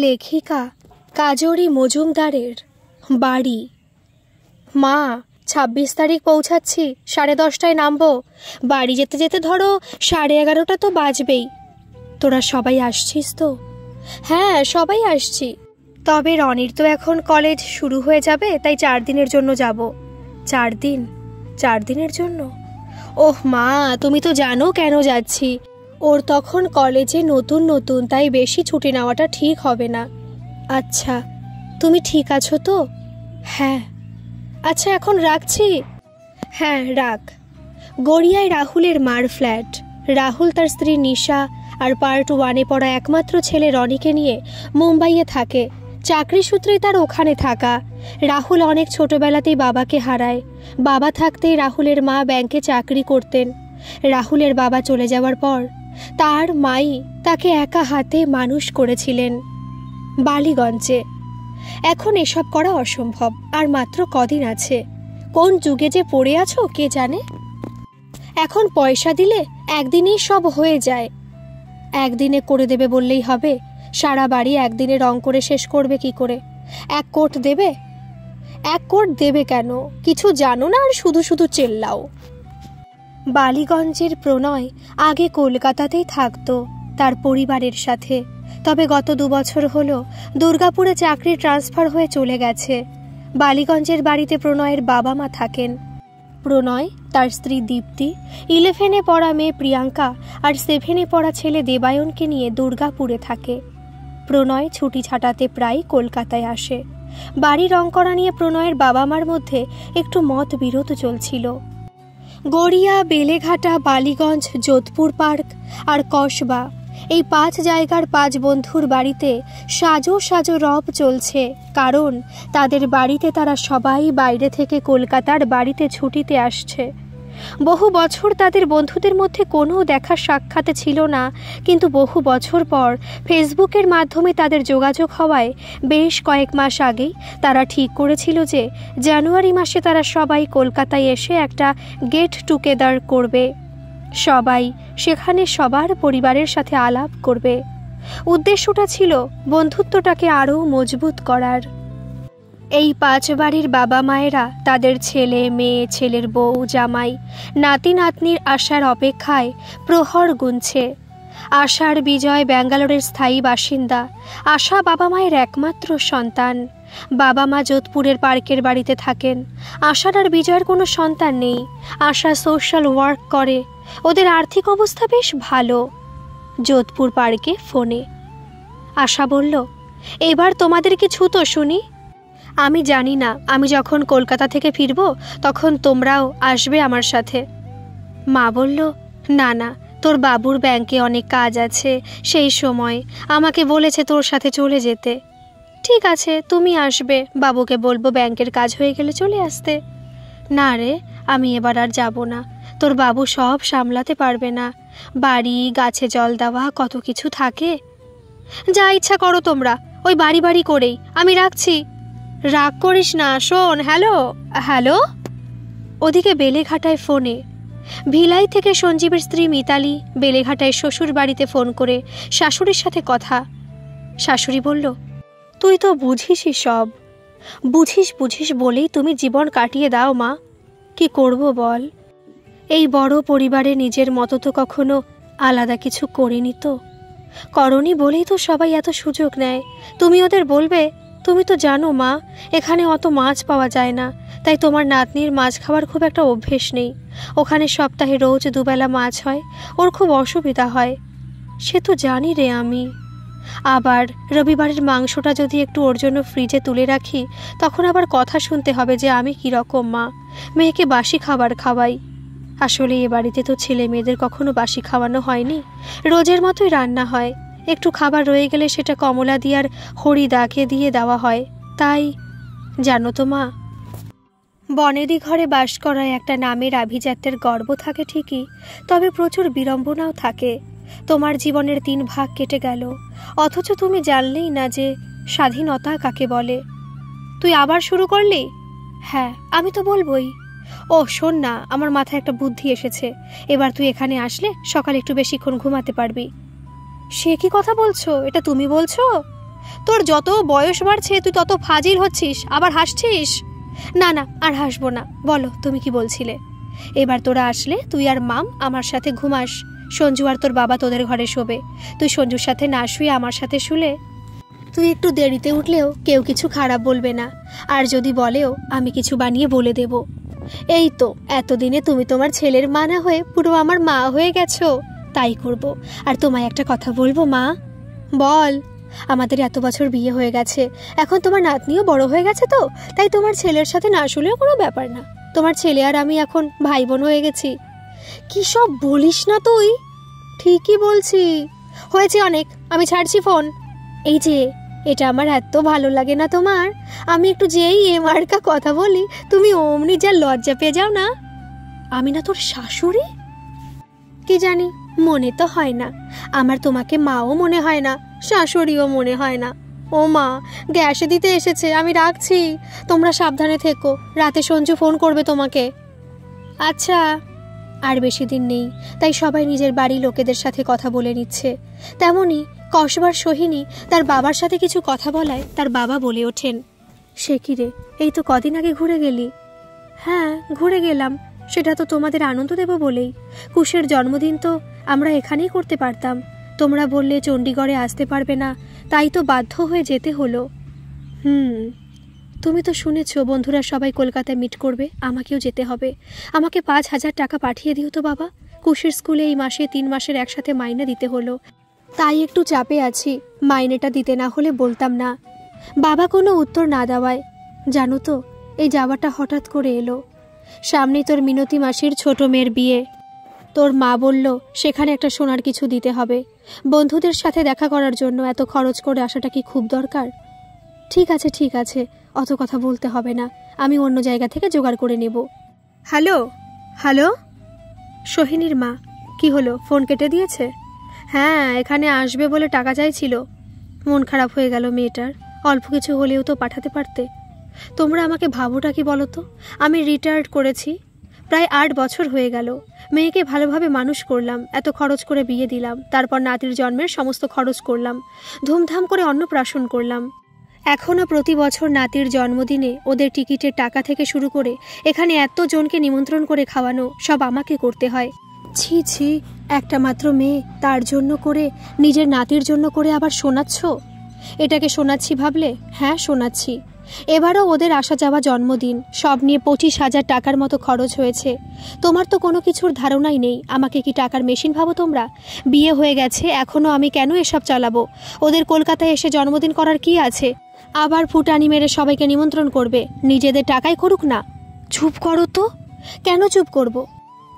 লেখিকা কাজরি মজুমদারের বাড়ি। মা, 26 তারিখ পৌঁছাচ্ছি, 10:30টায় নামবো। বাড়ি যেতে যেতে ধরো 11:30টা তো বাজবেই। তোরা সবাই আসছিস তো? হ্যাঁ, সবাই আসছি। তবে রনির তো এখন কলেজ শুরু হয়ে যাবে, তাই 4 দিনের জন্য যাব। 4 দিন? 4 দিনের জন্য? ওহ মা, তুমি তো জানো কেন যাচ্ছি। ওর তখন কলেজে নতুন নতুন, তাই বেশি ছুটি নেওয়াটা ঠিক হবে না। আচ্ছা, তুমি ঠিক আছো তো? হ্যাঁ। আচ্ছা, এখন রাখছি। হ্যাঁ, রাখ। গড়িয়ায় রাহুলের মার ফ্ল্যাট। রাহুল তার স্ত্রী নিশা আর পার্ট 1-এ পড়া একমাত্র ছেলে রনিকে নিয়ে মুম্বাইয়ে থাকে। চাকরি সূত্রেই তার ওখানে থাকা। রাহুল অনেক ছোটবেলাতেই বাবাকে হারায়। বাবা থাকতেই রাহুলের মা ব্যাংকে চাকরি করতেন। রাহুলের বাবা চলে যাওয়ার পর তার মাই তাকে একা হাতে মানুষ করেছিলেন বালিগঞ্জে। এখন এসব করা অসম্ভব, আর মাত্র কদিন আছে। কোন যুগে যে পড়ে আছো কে জানে। এখন পয়সা দিলে একদিনেই সব হয়ে যায়। একদিনে করে দেবে বললেই হবে? সারা বাড়ি একদিনে রং করে শেষ করবে কি করে? 1 কোট দেবে? 1 কোট দেবে কেন? কিছু জানো না আর শুধু শুধু চেল্লাও। বালিগঞ্জের প্রণয় আগে কলকাতাতেই থাকতো তার পরিবারের সাথে। তবে গত 2 বছর হলো দুর্গাপুরে চাকরি ট্রান্সফার হয়ে চলে গেছে। বালিগঞ্জের বাড়িতে প্রণয়ের বাবা মা থাকেন। প্রণয়, তার স্ত্রী দীপ্তি, 11-এ পড়া মেয়ে প্রিয়াঙ্কা আর 7-এ পড়া ছেলে দেবায়নকে নিয়ে দুর্গাপুরে থাকে। প্রণয় ছুটি ছাটাতে প্রায় কলকাতায় আসে। বাড়ি রং করা নিয়ে প্রণয়ের বাবা মার মধ্যে একটু মত বিরোধ চলছিল। গড়িয়া, বেলেঘাটা, বালিগঞ্জ, যোধপুর পার্ক আর কসবা, এই 5 জায়গার 5 বন্ধুর বাড়িতে সাজো সাজো রব চলছে। কারণ তাদের বাড়িতে তারা সবাই বাইরে থেকে কলকাতার বাড়িতে ছুটিতে আসছে। বহু বছর তাদের বন্ধুদের মধ্যে কোনো দেখা সাক্ষাৎ ছিল না, কিন্তু বহু বছর পর ফেসবুকের মাধ্যমে তাদের যোগাযোগ হওয়ায় বেশ কয়েক মাস আগেই তারা ঠিক করেছিল যে জানুয়ারি মাসে তারা সবাই কলকাতায় এসে একটা গেট টুগেদার করবে। সবাই সেখানে সবার পরিবারের সাথে আলাপ করবে। উদ্দেশ্যটা ছিল বন্ধুত্বটাকে আরও মজবুত করার। এই 5 বাড়ির বাবা মায়েরা তাদের ছেলে মেয়ে, ছেলের বউ, জামাই, নাতি নাতনির আসার অপেক্ষায় প্রহর গুনছে। আশার বিজয় ব্যাঙ্গালোরের স্থায়ী বাসিন্দা। আশা বাবা মায়ের একমাত্র সন্তান। বাবা মা যোধপুরের পার্কের বাড়িতে থাকেন। আশার আর বিজয়ের কোনো সন্তান নেই। আশা সোশ্যাল ওয়ার্ক করে। ওদের আর্থিক অবস্থা বেশ ভালো। যোধপুর পার্কে ফোনে আশা বলল, এবার তোমাদের কি ছুতো শুনি? আমি জানি না, আমি যখন কলকাতা থেকে ফিরব তখন তোমরাও আসবে আমার সাথে। মা বলল, না না, তোর বাবুর ব্যাংকে অনেক কাজ আছে, সেই সময় আমাকে বলেছে তোর সাথে চলে যেতে। ঠিক আছে, তুমি আসবে, বাবুকে বলবো ব্যাংকের কাজ হয়ে গেলে চলে আসতে। না রে, আমি এবার আর যাব না। তোর বাবু সব সামলাতে পারবে না। বাড়ি, গাছে জল দেওয়া, কত কিছু থাকে। যা ইচ্ছা করো তোমরা, ওই বাড়ি বাড়ি করেই। আমি রাখছি। রাগ করিস না, শোন। Hello hello. ওদিকে বেলেঘাটায় ফোনে ভিলাই থেকে সঞ্জীবের স্ত্রী মিতালি বেলেঘাটায় শ্বশুর বাড়িতে ফোন করে শাশুড়ির সাথে কথা। শাশুড়ি বলল, তুই তো বুঝিসই সব। বুঝিস বলেই তুমি জীবন কাটিয়ে দাও মা। কি করব বল? এই বড় পরিবারে নিজের মতো তো কখনো আলাদা কিছু করিনি তো। করনি বলেই তো সবাই এত সুযোগ নেয়। তুমি ওদের বলবে, তুমি তো জানো মা, এখানে অত মাছ পাওয়া যায় না, তাই তোমার নাতনির মাছ খাওয়ার খুব একটা অভ্যেস নেই। ওখানে সপ্তাহে রোজ 2 বেলা মাছ হয়, ওর খুব অসুবিধা হয়। সে তো জানি রে আমি। আবার রবিবারের মাংসটা যদি একটু ওর জন্য ফ্রিজে তুলে রাখি, তখন আবার কথা শুনতে হবে যে আমি কীরকম মা, মেয়েকে বাসি খাবার খাওয়াই। আসলে এ বাড়িতে তো ছেলে মেয়েদের কখনো বাসি খাওয়ানো হয়নি। রোজের মতোই রান্না হয়। একটু খাবার রয়ে গেলে সেটা কমলা দিয়ে আর হরিদাকে দিয়ে দেওয়া হয়। তাই জানো তো মা, বনেদি ঘরে বাস করায় একটা নামের আভিজাত্যের গর্ব থাকে ঠিকই, তবে প্রচুর বিড়ম্বনাও থাকে। তোমার জীবনের 3 ভাগ কেটে গেল, অথচ তুমি জানলেই না যে স্বাধীনতা কাকে বলে। তুই আবার শুরু করলি? হ্যাঁ, আমি তো বলবই। ও শোন না, আমার মাথায় একটা বুদ্ধি এসেছে। এবার তুই এখানে আসলে সকালে একটু বেশিক্ষণ ঘুমাতে পারবি। সে কি কথা বলছো? এটা তুমি বলছো? তোর যত বয়স বাড়ছে তুই তত ফাজিল হচ্ছিস, আবার হাসছিস। না না, আর হাসবো না, বলো তুমি কি বলছিলে। এবার তোরা আসলে তুই আর মাম আমার সাথে ঘুমাস, সঞ্জু আর তোর বাবা তোদের ঘরে শোবে। তুই সঞ্জুর সাথে না শুয়ে আমার সাথে শুলে তুই একটু দেরিতে উঠলেও কেউ কিছু খারাপ বলবে না, আর যদি বলেও আমি কিছু বানিয়ে বলে দেব। এই তো এতদিনে তুমি তোমার ছেলের মা না হয়ে পুরো আমার মা হয়ে গেছো। তাই করব। আর তোমায় একটা কথা বলবো মা। বল। আমাদের এত বছর বিয়ে হয়ে গেছে, এখন তোমার নাতনিও বড় হয়ে গেছে, তো তাই তোমার ছেলের সাথে না শুলেও কোনো ব্যাপার না। তোমার ছেলে আর আমি এখন ভাই বোন হয়ে গেছি। কি সব বলিস না তুই। ঠিকই বলছি। হয়েছে অনেক, আমি ছাড়ছি ফোন। এই যে, এটা আমার এত ভালো লাগে না তোমার, আমি একটু যেই মার্কা কথা বলি তুমি অমনি যা লজ্জা পেয়ে যাও না। আমি না তোর শাশুড়ি? কি জানি, মনে তো হয় না। আমার তোমাকে মাও মনে হয় না, শাশুড়িও মনে হয় না। ও মা, গ্যাসে দিতে এসেছে, আমি রাখছি। তোমরা সাবধানে থেকো, রাতে সঞ্জু ফোন করবে তোমাকে। আচ্ছা। আর বেশি দিন নেই, তাই সবাই নিজের বাড়ি লোকেদের সাথে কথা বলে নিচ্ছে। তেমনি কসবার সোহিনী তার বাবার সাথে কিছু কথা বলায় তার বাবা বলে ওঠেন, সে কি রে, এই তো কদিন আগে ঘুরে গেলি। হ্যাঁ ঘুরে গেলাম, সেটা তো তোমাদের আনন্দ দেব বলেই। কুশের জন্মদিন তো আমরা এখানেই করতে পারতাম, তোমরা বললে চণ্ডীগড়ে আসতে পারবে না, তাই তো বাধ্য হয়ে যেতে হলো। তুমি তো শুনেছ বন্ধুরা সবাই কলকাতায় মিট করবে, আমাকেও যেতে হবে। আমাকে 5,000 টাকা পাঠিয়ে দিও তো বাবা। কুশের স্কুলে এই মাসে 3 মাসের একসাথে মাইনে দিতে হলো, তাই একটু চাপে আছি। মাইনেটা দিতে না হলে বলতাম না। বাবা কোনো উত্তর না দেওয়ায়, জানো তো এই যাওয়াটা হঠাৎ করে এলো। সামনেই তোর মিনতি মাসির ছোট মেয়ের বিয়ে। তোর মা বলল সেখানে একটা সোনার কিছু দিতে হবে। বন্ধুদের সাথে দেখা করার জন্য এত খরচ করে আসাটা কি খুব দরকার? ঠিক আছে ঠিক আছে, অত কথা বলতে হবে না, আমি অন্য জায়গা থেকে জোগাড় করে নেব। হ্যালো হ্যালো, সোহিনীর মা। কি হলো, ফোন কেটে দিয়েছে? হ্যাঁ, এখানে আসবে বলে টাকা চাইছিল। মন খারাপ হয়ে গেল মেয়েটার, অল্প কিছু হলেও তো পাঠাতে পারতে। তোমরা আমাকে ভাবোটা কি বলো তো, আমি রিটায়ার্ড করেছি, প্রায় 8 বছর হয়ে গেল। মেয়েকে ভালোভাবে মানুষ করলাম, এত খরচ করে বিয়ে দিলাম, তারপর নাতির জন্মের সমস্ত খরচ করলাম, ধুমধাম করে অন্নপ্রাশন করলাম। এখনও প্রতি বছর নাতির জন্মদিনে ওদের টিকিটের টাকা থেকে শুরু করে এখানে এত জনকে নিমন্ত্রণ করে খাওয়ানো সব আমাকে করতে হয়। ছি ছি, একটা মাত্র মেয়ে, তার জন্য করে, নিজের নাতির জন্য করে আবার শোনাচ্ছ? এটাকে শোনাচ্ছি ভাবলে? হ্যাঁ শোনাচ্ছি। এবারও ওদের আসা যাওয়া জন্মদিন সব নিয়ে 25,000 টাকার মতো খরচ হয়েছে। তোমার তো কোনো কিছুর ধারণাই নেই, আমাকে কি টাকার মেশিন ভাবো তোমরা? বিয়ে হয়ে গেছে, এখনও আমি কেন এসব চালাবো? ওদের কলকাতায় এসে জন্মদিন করার কি আছে? আবার ফুটানি মেরে সবাইকে নিমন্ত্রণ করবে, নিজেদের টাকায় করুক না। চুপ করো তো। কেন চুপ করব?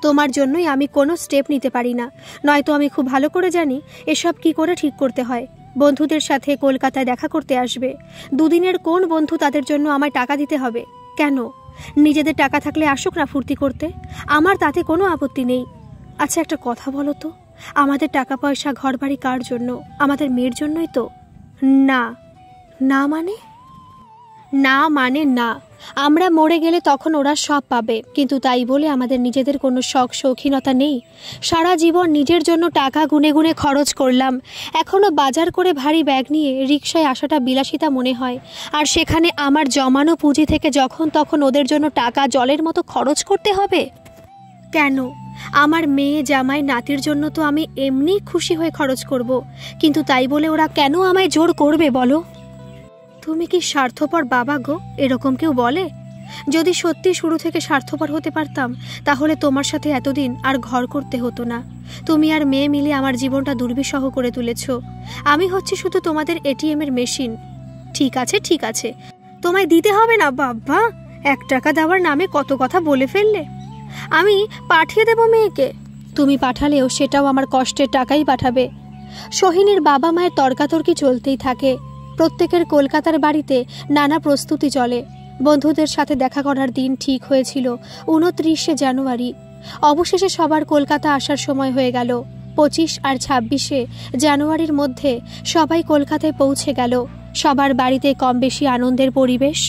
তোমার জন্যই আমি কোনো স্টেপ নিতে পারি না, নয়তো আমি খুব ভালো করে জানি এসব কি করে ঠিক করতে হয়। বন্ধুদের সাথে কলকাতায় দেখা করতে আসবে, 2 দিনের কোন বন্ধু তাদের জন্য আমায় টাকা দিতে হবে কেন? নিজেদের টাকা থাকলে আসুক না ফুর্তি করতে, আমার তাতে কোনো আপত্তি নেই। আচ্ছা একটা কথা বলো তো, আমাদের টাকা পয়সা ঘরবাড়ি কার জন্য? আমাদের মেয়ের জন্যই তো। না। না মানে? না মানে না, আমরা মরে গেলে তখন ওরা সব পাবে, কিন্তু তাই বলে আমাদের নিজেদের কোনো শখ শৌখিনতা নেই? সারা জীবন নিজের জন্য টাকা গুনে গুনে খরচ করলাম, এখনও বাজার করে ভারী ব্যাগ নিয়ে রিকশায় আসাটা বিলাসিতা মনে হয়, আর সেখানে আমার জমানো পুঁজি থেকে যখন তখন ওদের জন্য টাকা জলের মতো খরচ করতে হবে কেন? আমার মেয়ে জামাই নাতির জন্য তো আমি এমনি খুশি হয়ে খরচ করব, কিন্তু তাই বলে ওরা কেন আমায় জোর করবে বলো? তুমি কি স্বার্থপর বাবা গো, এরকম কেউ বলে? যদি সত্যি শুরু থেকে স্বার্থপর হতে পারতাম তাহলে তোমার সাথে এতদিন আর ঘর করতে হতো না। তুমি আর মেয়ে মিলে আমার জীবনটা দুর্বিষহ করে তুলেছ। আমি হচ্ছে শুধু তোমাদের এটিএম এর মেশিন। ঠিক আছে ঠিক আছে, তোমায় দিতে হবে না বাবা, 1 টাকা দেওয়ার নামে কত কথা বলে ফেললে। আমি পাঠিয়ে দেব মেয়েকে। তুমি পাঠালেও সেটাও আমার কষ্টের টাকাই পাঠাবে। সোহিনীর বাবা মায়ের তর্কাতর্কি চলতেই থাকে। প্রত্যেকের কলকাতার বাড়িতে নানা প্রস্তুতি চলে। বন্ধুদের সাথে দেখা করার দিন ঠিক হয়েছিল 29শে জানুয়ারি। অবশেষে সবার কলকাতা আসার সময় হয়ে গেল। 25 আর 26শে জানুয়ারির মধ্যে সবাই কলকাতায় পৌঁছে গেল। সবার বাড়িতে কম বেশি আনন্দের পরিবেশ।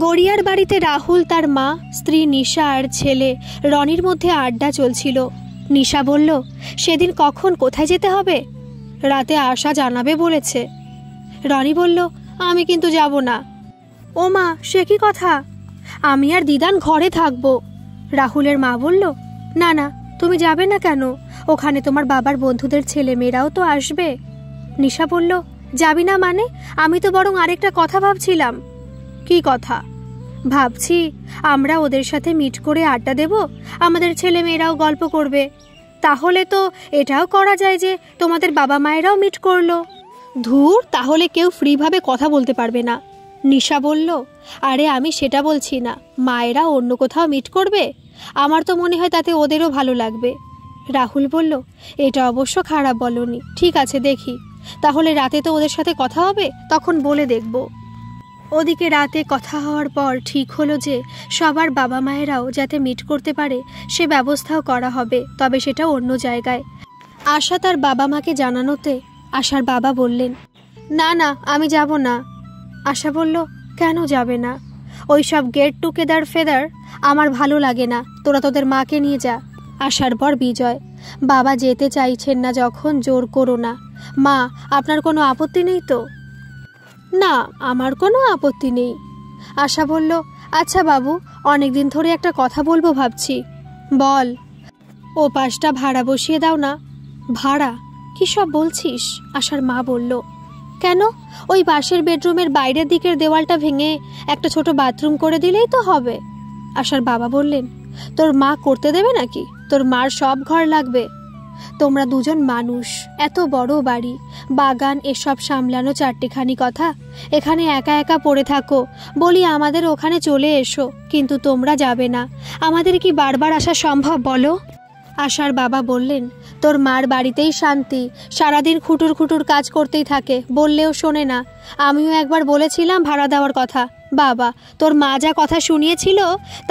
গড়িয়ার বাড়িতে রাহুল, তার মা, স্ত্রী নিশা আর ছেলে রনির মধ্যে আড্ডা চলছিল। নিশা বলল, সেদিন কখন কোথায় যেতে হবে? রাতে আসা জানাবে বলেছে। রনি বলল, আমি কিন্তু যাব না। ও মা, সে কি কথা? আমি আর দিদান ঘরে থাকবো। রাহুলের মা বলল, না না, তুমি যাবে না কেন? ওখানে তোমার বাবার বন্ধুদের ছেলে মেয়েরাও তো আসবে। নিশা বলল, যাবি না মানে? আমি তো বরং আরেকটা কথা ভাবছিলাম। কি কথা? ভাবছি আমরা ওদের সাথে মিট করে আড্ডা দেব, আমাদের ছেলে মেয়েরাও গল্প করবে। তাহলে তো এটাও করা যায় যে তোমাদের বাবা মায়েরাও মিট করলো। ধুর, তাহলে কেউ ফ্রিভাবে কথা বলতে পারবে না। নিশা বলল, আরে আমি সেটা বলছি না, মায়েরা অন্য কোথাও মিট করবে। আমার তো মনে হয় তাতে ওদেরও ভালো লাগবে। রাহুল বলল, এটা অবশ্য খারাপ বলনি। ঠিক আছে, দেখি। তাহলে রাতে তো ওদের সাথে কথা হবে, তখন বলে দেখব। ওদিকে রাতে কথা হওয়ার পর ঠিক হলো যে সবার বাবা মায়েরাও যাতে মিট করতে পারে সে ব্যবস্থাও করা হবে, তবে সেটা অন্য জায়গায়। আশা তার বাবা মাকে জানানোতে আশার বাবা বললেন, না না, আমি যাব না। আশা বলল, কেন যাবে না? ওই সব গেট টুগেদার ফেদার আমার ভালো লাগে না, তোরা তোদের মাকে নিয়ে যা। আশার পর বিজয়, বাবা যেতে চাইছেন না যখন জোর করো না। মা, আপনার কোনো আপত্তি নেই তো? না, আমার কোনো আপত্তি নেই। আশা বলল, আচ্ছা বাবু, অনেকদিন ধরে একটা কথা বলবো ভাবছি। বল। ও পাশটা ভাড়া বসিয়ে দাও না। ভাড়া? কি সব বলছিস? আশার মা বলল, কেন? ওই পাশের বেডরুমের বাইরের দিকের দেওয়ালটা ভেঙে একটা ছোট বাথরুম করে দিলেই তো হবে। আশার বাবা বললেন, তোর মা করতে দেবে নাকি? তোর মার সব ঘর লাগবে। তোমরা দুজন মানুষ, এত বড় বাড়ি, বাগান, এসব সামলানো চারটিখানি কথা। এখানে একা একা পড়ে থাকো, বলি আমাদের ওখানে চলে এসো, কিন্তু তোমরা যাবে না। আমাদের কি বারবার আসা সম্ভব বলো? আশার বাবা বললেন, তোর মার বাড়িতেই শান্তি, সারাদিন খুটুর খুটুর কাজ করতেই থাকে, বললেও শোনে না। আমিও একবার বলেছিলাম ভাড়া দেওয়ার কথা, বাবা তোর মা যা কথা শুনিয়েছিল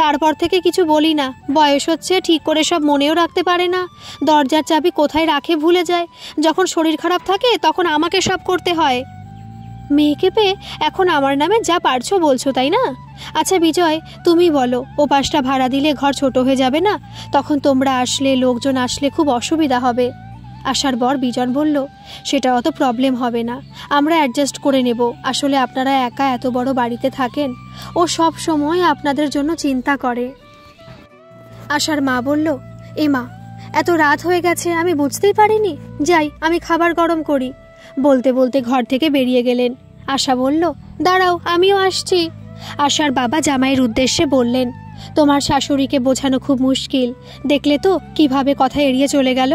তারপর থেকে কিছু বলি না। বয়স হচ্ছে, ঠিক করে সব মনেও রাখতে পারে না, দরজার চাবি কোথায় রাখে ভুলে যায়। যখন শরীর খারাপ থাকে তখন আমাকে সব করতে হয়। মেয়েকে পেয়ে এখন আমার নামে যা পারছো বলছো, তাই না? আচ্ছা বিজয়, তুমি বলো, ও পাশটা ভাড়া দিলে ঘর ছোট হয়ে যাবে না? তখন তোমরা আসলে, লোকজন আসলে খুব অসুবিধা হবে। আশার বর বিজন বলল, সেটা অত প্রবলেম হবে না, আমরা অ্যাডজাস্ট করে নেব। আসলে আপনারা একা এত বড় বাড়িতে থাকেন, ও সব সময় আপনাদের জন্য চিন্তা করে। আশার মা বলল, এ মা, এত রাত হয়ে গেছে, আমি বুঝতেই পারিনি। যাই, আমি খাবার গরম করি। বলতে বলতে ঘর থেকে বেরিয়ে গেলেন। আশা বলল, দাঁড়াও, আমিও আসছি। আশার বাবা জামাইয়ের উদ্দেশ্যে বললেন, তোমার শাশুড়িকে বোঝানো খুব মুশকিল, দেখলে তো কিভাবে কথা এড়িয়ে চলে গেল।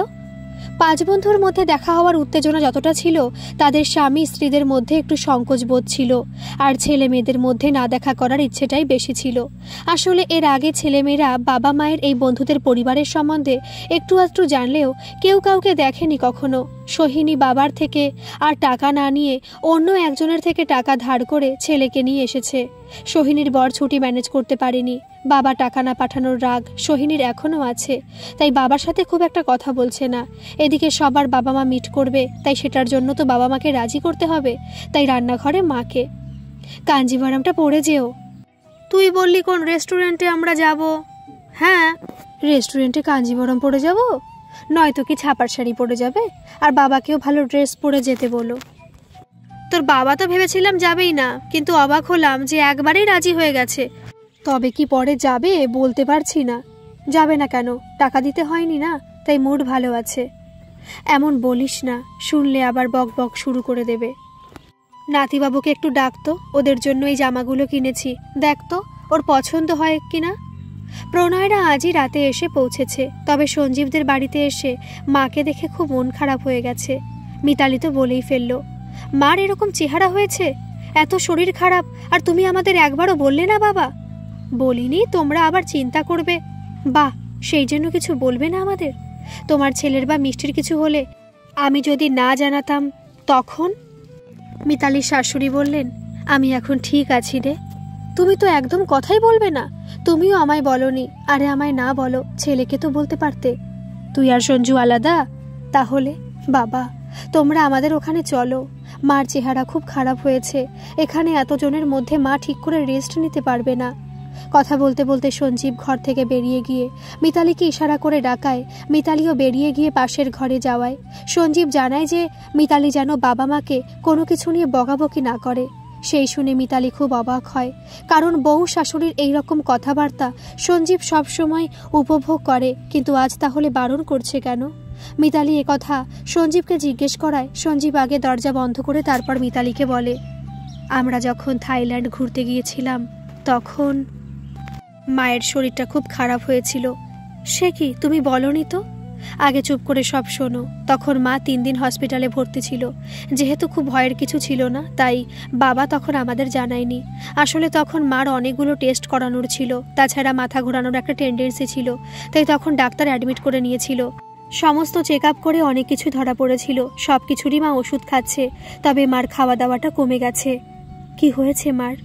5 বন্ধুর মধ্যে দেখা হওয়ার উত্তেজনা যতটা ছিল, তাদের স্বামী স্ত্রীদের মধ্যে একটু সংকোচ বোধ ছিল, আর ছেলে মেয়েদের মধ্যে না দেখা করার ইচ্ছেটাই বেশি ছিল। আসলে এর আগে ছেলেমেয়েরা বাবা মায়ের এই বন্ধুদের পরিবারের সম্বন্ধে একটু আধটু জানলেও কেউ কাউকে দেখেনি কখনো। সোহিনী বাবার থেকে আর টাকা না নিয়ে অন্য একজনের থেকে টাকা ধার করে ছেলেকে নিয়ে এসেছে। সোহিনীর বর ছুটি ম্যানেজ করতে পারেনি, বাবা টাকা না পাঠানোর রাগ সোহিনীর এখনও আছে, তাই বাবার সাথে খুব একটা কথা বলছে না। এদিকে সবার বাবা মা মিট করবে, তাই সেটার জন্য তো বাবা মাকে রাজি করতে হবে। তাই রান্নাঘরে মাকে, কাঞ্জিভারামটা পরে যেও। তুই বললি কোন রেস্টুরেন্টে আমরা যাব? হ্যাঁ, রেস্টুরেন্টে কাঞ্জিভারাম পরে যাব, নয়তো কি ছাপার শাড়ি পরে যাবে? আর বাবাকেও ভালো ড্রেস পরে যেতে বলো। তোর বাবা তো ভেবেছিলাম যাবেই না, কিন্তু অবাক হলাম যে একবারেই রাজি হয়ে গেছে। তবে কি পরে যাবে বলতে পারছি না। যাবে না কেন? টাকা দিতে হয়নি না, তাই মুড ভালো আছে। এমন বলিস না, শুনলে আবার বক বক শুরু করে দেবে। নাতিবাবুকে একটু ডাকতো, ওদের জন্য এই জামাগুলো কিনেছি, দেখতো ওর পছন্দ হয় কিনা। প্রণয়রা আজই রাতে এসে পৌঁছেছে, তবে সঞ্জীবদের বাড়িতে এসে মাকে দেখে খুব মন খারাপ হয়ে গেছে। মিতালি তো বলেই ফেলল, মার এরকম চেহারা হয়েছে, এত শরীর খারাপ, আর তুমি আমাদের একবারও বললে না বাবা? বলিনি, তোমরা আবার চিন্তা করবে। বাহ, সেই জন্য কিছু বলবে না আমাদের? তোমার ছেলের বা মিষ্টির কিছু হলে আমি যদি না জানাতাম তখন? মিতালির শাশুড়ি বললেন, আমি এখন ঠিক আছি রে। তুমি তো একদম কথাই বলবে না। তুমিও আমায় বলনি, আরে আমায় না বলো, ছেলেকে তো বলতে পারতে। তুই আর সঞ্জু আলাদা? তাহলে বাবা, তোমরা আমাদের ওখানে চলো। মার চেহারা খুব খারাপ হয়েছে, এখানে এতজনের মধ্যে মা ঠিক করে রেস্ট নিতে পারবে না। কথা বলতে বলতে সঞ্জীব ঘর থেকে বেরিয়ে গিয়ে মিতালিকে ইশারা করে ডাকায় মিতালিও বেরিয়ে গিয়ে পাশের ঘরে যাওয়ায় সঞ্জীব জানায় যে মিতালি যেন বাবা মাকে কোনো কিছু নিয়ে বকাবকি না করে। সেই শুনে মিতালি খুব অবাক হয়, কারণ বউ শাশুড়ির এইরকম কথাবার্তা সঞ্জীব সবসময় উপভোগ করে, কিন্তু আজ তাহলে বারণ করছে কেন? মিতালি একথা সঞ্জীবকে জিজ্ঞেস করায় সঞ্জীব আগে দরজা বন্ধ করে তারপর মিতালিকে বলে, আমরা যখন থাইল্যান্ড ঘুরতে গিয়েছিলাম তখন মায়ের শরীরটা খুব খারাপ হয়েছিল। সে কি, তুমি বলনি তো? আগে চুপ করে সব শোনো। তখন মা 3 দিন হসপিটালে ভর্তি ছিল। যেহেতু খুব ভয়ের কিছু ছিল না, তাই বাবা তখন আমাদের জানায়নি। আসলে তখন মার অনেকগুলো টেস্ট করানোর ছিল, তাছাড়া মাথা ঘোরানোর একটা টেন্ডেন্সি ছিল, তাই তখন ডাক্তার অ্যাডমিট করে নিয়েছিল। সমস্ত চেক আপ করে অনেক কিছু ধরা পড়েছিল। সব কিছুরই মা ওষুধ খাচ্ছে, তবে মার খাওয়া দাওয়াটা কমে গেছে। কি হয়েছে মার?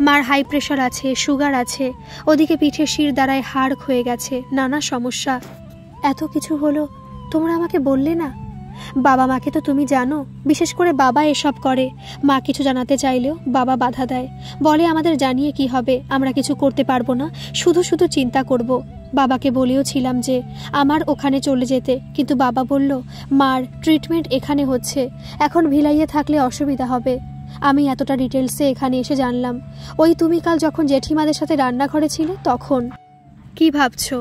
মার হাই প্রেশার আছে, সুগার আছে, ওদিকে পিঠে শির দ্বারায় হাড় ক্ষয়ে গেছে, নানা সমস্যা। এত কিছু হলো, তোমরা আমাকে বললে না? বাবা মাকে তো তুমি জানো, বিশেষ করে বাবা এসব করে। মা কিছু জানাতে চাইলেও বাবা বাধা দেয়, বলে আমাদের জানিয়ে কি হবে, আমরা কিছু করতে পারবো না, শুধু শুধু চিন্তা করব। বাবাকে বলেও ছিলাম যে আমার ওখানে চলে যেতে, কিন্তু বাবা বলল মার ট্রিটমেন্ট এখানে হচ্ছে, এখন ভিলাইয়ে থাকলে অসুবিধা হবে। আমি এতটা ডিটেলসে এখানে এসে জানলাম ওই তুমি কাল যখন জেঠিমাদের সাথে রান্নাঘরে ছিলে তখন। কি ভাবছো?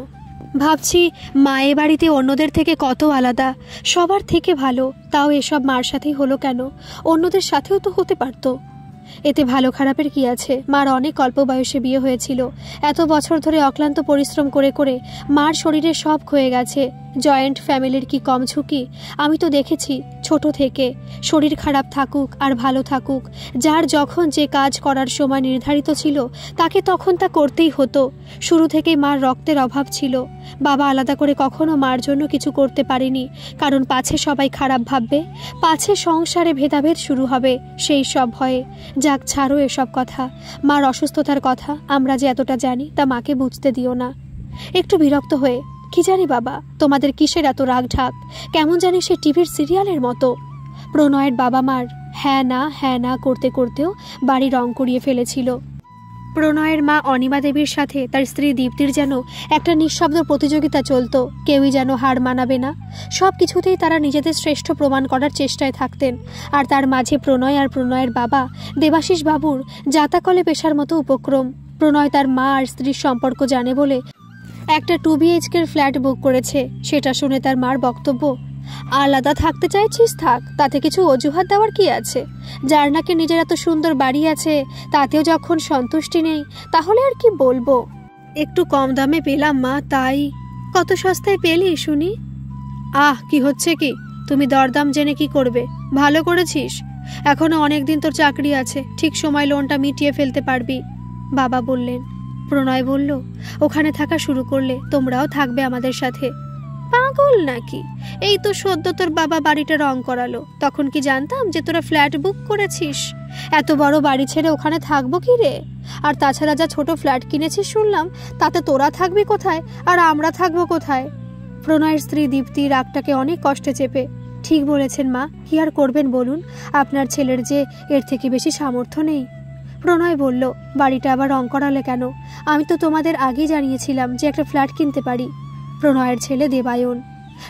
ভাবছি মায়ের বাড়িতে অন্যদের থেকে কত আলাদা, সবার থেকে ভালো, তাও এসব মার সাথেই হলো কেন? অন্যদের সাথেও তো হতে পারতো। এতে ভালো খারাপের কি আছে? মার অনেক অল্প বয়সে বিয়ে হয়েছিল, এত বছর ধরে অক্লান্ত পরিশ্রম করে করে মার শরীরে সব ক্ষয়ে গেছে। জয়েন্ট ফ্যামিলির কি কম ঝুঁকি? আমি তো দেখেছি ছোট থেকে, শরীর খারাপ থাকুক আর ভালো থাকুক, যার যখন যে কাজ করার সময় নির্ধারিত ছিল তাকে তখন তা করতেই হতো। শুরু থেকেই মার রক্তের অভাব ছিল। বাবা আলাদা করে কখনো মার জন্য কিছু করতে পারেনি, কারণ পাছে সবাই খারাপ ভাববে, পাছে সংসারে ভেদাভেদ শুরু হবে, সেই সব ভয়ে। যাক, ছাড়ো এসব কথা। মার অসুস্থতার কথা আমরা যে এতটা জানি তা মাকে বুঝতে দিও না। একটু বিরক্ত হয়ে, কি জানি বাবা, তোমাদের কিসের এত রাগ ঢাক? কেমন জানি সে টিভির সিরিয়ালের মতো। প্রণয়ের বাবা মার হ্যাঁ না করতে করতেও বাড়ি রং করিয়ে ফেলেছিল। প্রণয়ের মা অনিমা দেবীর সাথে তার স্ত্রী দীপ্তির যেন একটা নিঃশব্দ প্রতিযোগিতা চলত, কেউই যেন হার মানাবে না। সব কিছুতেই তারা নিজেদের শ্রেষ্ঠ প্রমাণ করার চেষ্টায় থাকতেন। আর তার মাঝে প্রণয় আর প্রণয়ের বাবা দেবাশিস বাবুর জাতাকলে পেশার মতো উপক্রম। প্রণয় তার মা আর স্ত্রীর সম্পর্ক জানে বলে একটা 2 BHK ফ্ল্যাট বুক করেছে। সেটা শুনে তার মার বক্তব্য, আলাদা থাকতে চাইছিস থাক, তাতে কিছু অজুহাত দেওয়ার কি আছে? যার নাকি নিজের এত সুন্দর বাড়ি আছে, তাতেও যখন সন্তুষ্টি নেই, তাহলে আর কি বলবো? একটু কম দামে পেলাম মা, তাই। কত সস্তায় পেলি শুনি? কি হচ্ছে কি? তুমি দরদাম জেনে কি করবে? ভালো করেছিস, এখনো অনেক দিন তোর চাকরি আছে, ঠিক সময় লোনটা মিটিয়ে ফেলতে পারবি, বাবা বললেন। প্রণয় বলল, ওখানে থাকা শুরু করলে তোমরাও থাকবে আমাদের সাথে। পাগল নাকি? এই তো সদ্য তোর বাবা বাড়িটা রং করালো, তখন কি জানতাম যে তোরা ফ্ল্যাট বুক করেছিস? এত বড় বাড়ি ছেড়ে ওখানে থাকবো কি রে? আর তাছাড়া যা ছোট ফ্ল্যাট কিনেছিস শুনলাম, তাতে তোরা থাকবি কোথায় আর আমরা থাকবো কোথায়? প্রণয়ের স্ত্রী দীপ্তি রাগটাকে অনেক কষ্টে চেপে, ঠিক বলেছেন মা, কি আর করবেন বলুন, আপনার ছেলের যে এর থেকে বেশি সামর্থ্য নেই। প্রণয় বলল, বাড়িটা আবার রং করালে কেন? আমি তো তোমাদের আগেই জানিয়েছিলাম যে একটা ফ্ল্যাট কিনতে পারি। প্রণয়ের ছেলে দেবায়ন,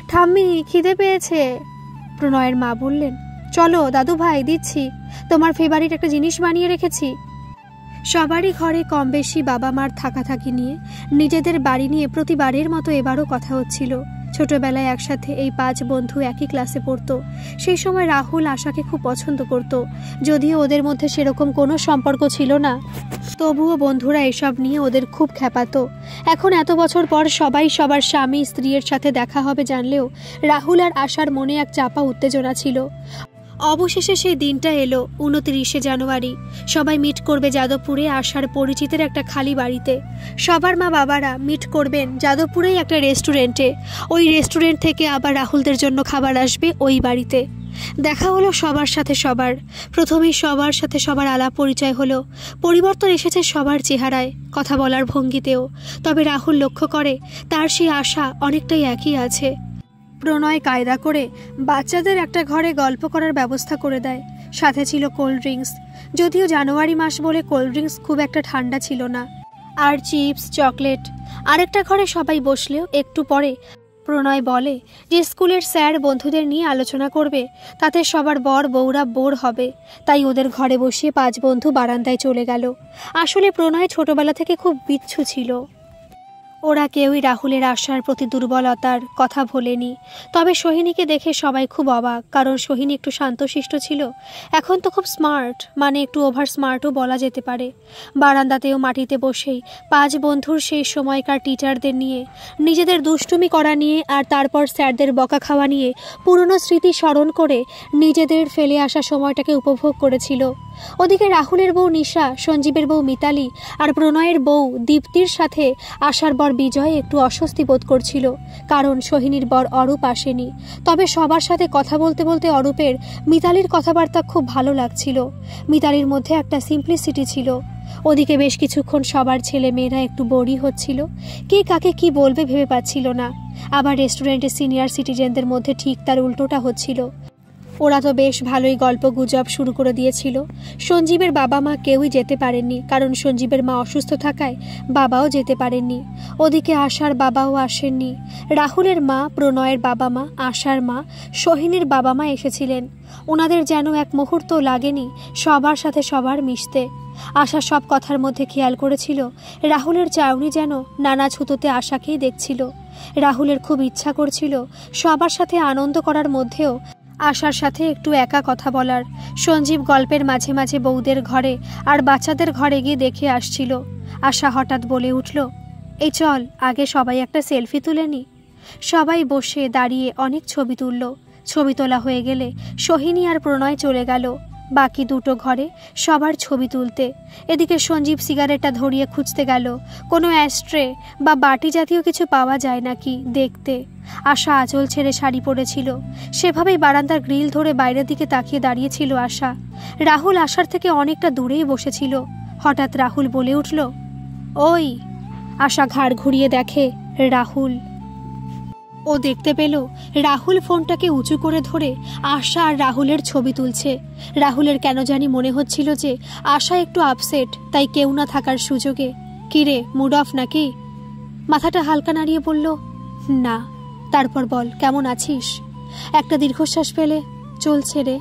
ঠাম্মি খিদে পেয়েছে। প্রণয়ের মা বললেন, চলো দাদু ভাই, দিচ্ছি, তোমার ফেভারিট একটা জিনিস বানিয়ে রেখেছি। সবারই ঘরে কম বেশি বাবা মার থাকাথাকি নিয়ে, নিজেদের বাড়ি নিয়ে প্রতিবারের মতো এবারও কথা হচ্ছিল। ছোটবেলায় একসাথে এই 5 বন্ধু একই ক্লাসে পড়তো। সেই সময় রাহুল আশাকে খুব পছন্দ করত, যদিও ওদের মধ্যে সেরকম কোনো সম্পর্ক ছিল না, তবুও বন্ধুরা এসব নিয়ে ওদের খুব খেপাতো। এখন এত বছর পর সবাই সবার স্বামী স্ত্রীর সাথে দেখা হবে জানলেও রাহুল আর আশার মনে এক চাপা উত্তেজনা ছিল। অবশেষে সেই দিনটা এলো, 29শে জানুয়ারি। সবাই মিট করবে যাদবপুরে আশার পরিচিতের একটা খালি বাড়িতে। সবার মা বাবারা মিট করবেন যাদবপুরেই একটা রেস্টুরেন্টে। ওই রেস্টুরেন্ট থেকে আবার রাহুলদের জন্য খাবার আসবে ওই বাড়িতে। দেখা হলো সবার সাথে সবার। প্রথমেই সবার সাথে সবার আলাপ পরিচয় হলো। পরিবর্তন এসেছে সবার চেহারায়, কথা বলার ভঙ্গিতেও। তবে রাহুল লক্ষ্য করে তার সেই আশা অনেকটাই একই আছে। প্রণয় কায়দা করে বাচ্চাদের একটা ঘরে গল্প করার ব্যবস্থা করে দেয়। সাথে ছিল কোল্ড ড্রিঙ্কস, যদিও জানুয়ারি মাস বলে কোল্ড ড্রিঙ্কস খুব একটা ঠান্ডা ছিল না। আর চিপস, চকলেট। আরেকটা ঘরে সবাই বসলেও একটু পরে প্রণয় বলে যে স্কুলের স্যার বন্ধুদের নিয়ে আলোচনা করবে, তাতে সবার বর বউরা বোর হবে, তাই ওদের ঘরে বসিয়ে 5 বন্ধু বারান্দায় চলে গেল। আসলে প্রণয় ছোটবেলা থেকে খুব বিচ্ছু ছিল। ওরা কেউই রাহুলের আশার প্রতি দুর্বলতার কথা ভোলেনি। তবে সোহিনীকে দেখে সবাই খুব অবাক, কারণ সোহিনী একটু শান্তশিষ্ট ছিল। এখন তো খুব স্মার্ট, মানে একটু ওভার স্মার্টও বলা যেতে পারে। বারান্দাতেও মাটিতে বসেই 5 বন্ধুর সেই সময়কার টিচারদের নিয়ে, নিজেদের দুষ্টুমি করা নিয়ে আর তারপর স্যারদের বকা খাওয়া নিয়ে পুরনো স্মৃতি স্মরণ করে নিজেদের ফেলে আসা সময়টাকে উপভোগ করেছিল। ওদিকে রাহুলের বউ নিশা, সঞ্জীবের বউ মিতালি আর প্রণয়ের বউ দীপ্তির সাথে আশার বর বিজয় একটু অস্বস্তি বোধ করছিল, কারণ সোহিনীর বর অরূপ আসেনি। তবে সবার সাথে কথা বলতে বলতে অরূপের মিতালির কথাবার্তা খুব ভালো লাগছিল। মিতালির মধ্যে একটা সিম্পলিসিটি ছিল। ওদিকে বেশ কিছুক্ষণ সবার ছেলে মেয়েরা একটু বোরই হচ্ছিল, কে কাকে কি বলবে ভেবে পাচ্ছিল না। আবার রেস্টুরেন্টের সিনিয়র সিটিজেনদের মধ্যে ঠিক তার উল্টোটা হচ্ছিল। ওরা তো বেশ ভালোই গল্প গুজব শুরু করে দিয়েছিল। সঞ্জীবের বাবা মা কেউই যেতে পারেননি, কারণ সঞ্জীবের মা অসুস্থ থাকায় বাবাও যেতে পারেননি। ওদিকে আশার বাবাও আসেননি। রাহুলের মা, প্রণয়ের বাবা মা, আশার মা, সোহিনীর বাবা মা এসেছিলেন। ওনাদের যেন এক মুহূর্ত লাগেনি সবার সাথে সবার মিশতে। আশা সব কথার মধ্যে খেয়াল করেছিল রাহুলের চাউনি যেন নানা ছুতোতে আশাকেই দেখছিল। রাহুলের খুব ইচ্ছা করছিল সবার সাথে আনন্দ করার মধ্যেও আশার সাথে একটু একা কথা বলার। সঞ্জীব গল্পের মাঝে মাঝে বউদের ঘরে আর বাচ্চাদের ঘরে গিয়ে দেখে আসছিল। আশা হঠাৎ বলে উঠল, এই চল আগে সবাই একটা সেলফি তুলে নি। সবাই বসে দাঁড়িয়ে অনেক ছবি তুলল। ছবি তোলা হয়ে গেলে সোহিনী আর প্রণয় চলে গেল বাকি দুটো ঘরে সবার ছবি তুলতে। এদিকে সঞ্জীব সিগারেটটা ধরিয়ে খুঁজতে গেল কোনো অ্যাস্ট্রে বা বাটি জাতীয় কিছু পাওয়া যায় নাকি দেখতে। আশা আঁচল ছেড়ে শাড়ি পরেছিল, সেভাবেই বারান্দার গ্রিল ধরে বাইরের দিকে তাকিয়ে দাঁড়িয়েছিল আশা। রাহুল আশার থেকে অনেকটা দূরেই বসেছিল। হঠাৎ রাহুল বলে উঠল, ওই। আশা ঘাড় ঘুরিয়ে দেখে রাহুল। ও দেখতে পেল রাহুল ফোনটাকে উঁচু করে ধরে আশা আর রাহুলের ছবি তুলছে। রাহুলের কেন জানি মনে হচ্ছিল যে আশা একটু আপসেট, তাই কেউ না থাকার সুযোগে, কিরে মুড অফ নাকি? মাথাটা হালকা নাড়িয়ে বলল, না। তারপর বল, কেমন আছিস? একটা দীর্ঘশ্বাস ফেলে, চলছে রে।